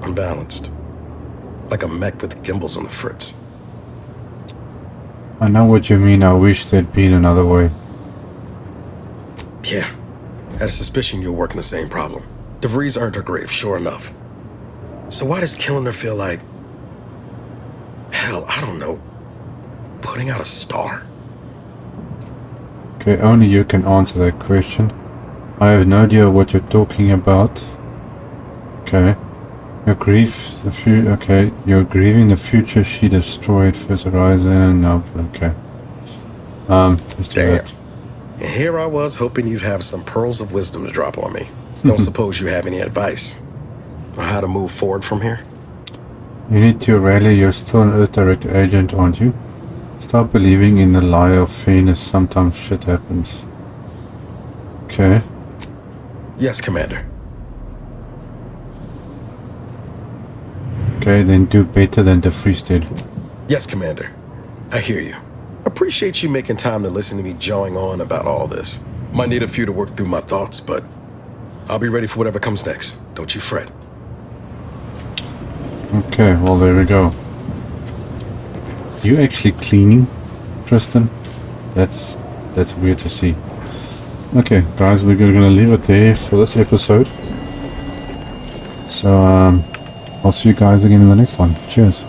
unbalanced. Like a mech with gimbals on the fritz. I know what you mean. I wish there'd been another way. Yeah. Had a suspicion you're working the same problem. DeVries earned her grave, sure enough. So why does killing her feel like... hell, I don't know. Putting out a star? Okay, only you can answer that question. I have no idea what you're talking about. Okay. Okay, you're grieving the future she destroyed. First horizon. Nope. Okay. Let's do that. And here I was hoping you'd have some pearls of wisdom to drop on me. Don't suppose you have any advice on how to move forward from here? You need to rally. You're still an Earth Direct agent, aren't you? Stop believing in the lie of fairness. Sometimes shit happens. Okay. Yes, Commander. Okay, then do better than De Vries did. Yes, Commander. I hear you. Appreciate you making time to listen to me jawing on about all this. Might need a few to work through my thoughts, but I'll be ready for whatever comes next. Don't you fret. Okay, well, there we go. You actually cleaning, Tristan? That's weird to see. Okay, guys, we're gonna leave it there for this episode. So, I'll see you guys again in the next one. Cheers.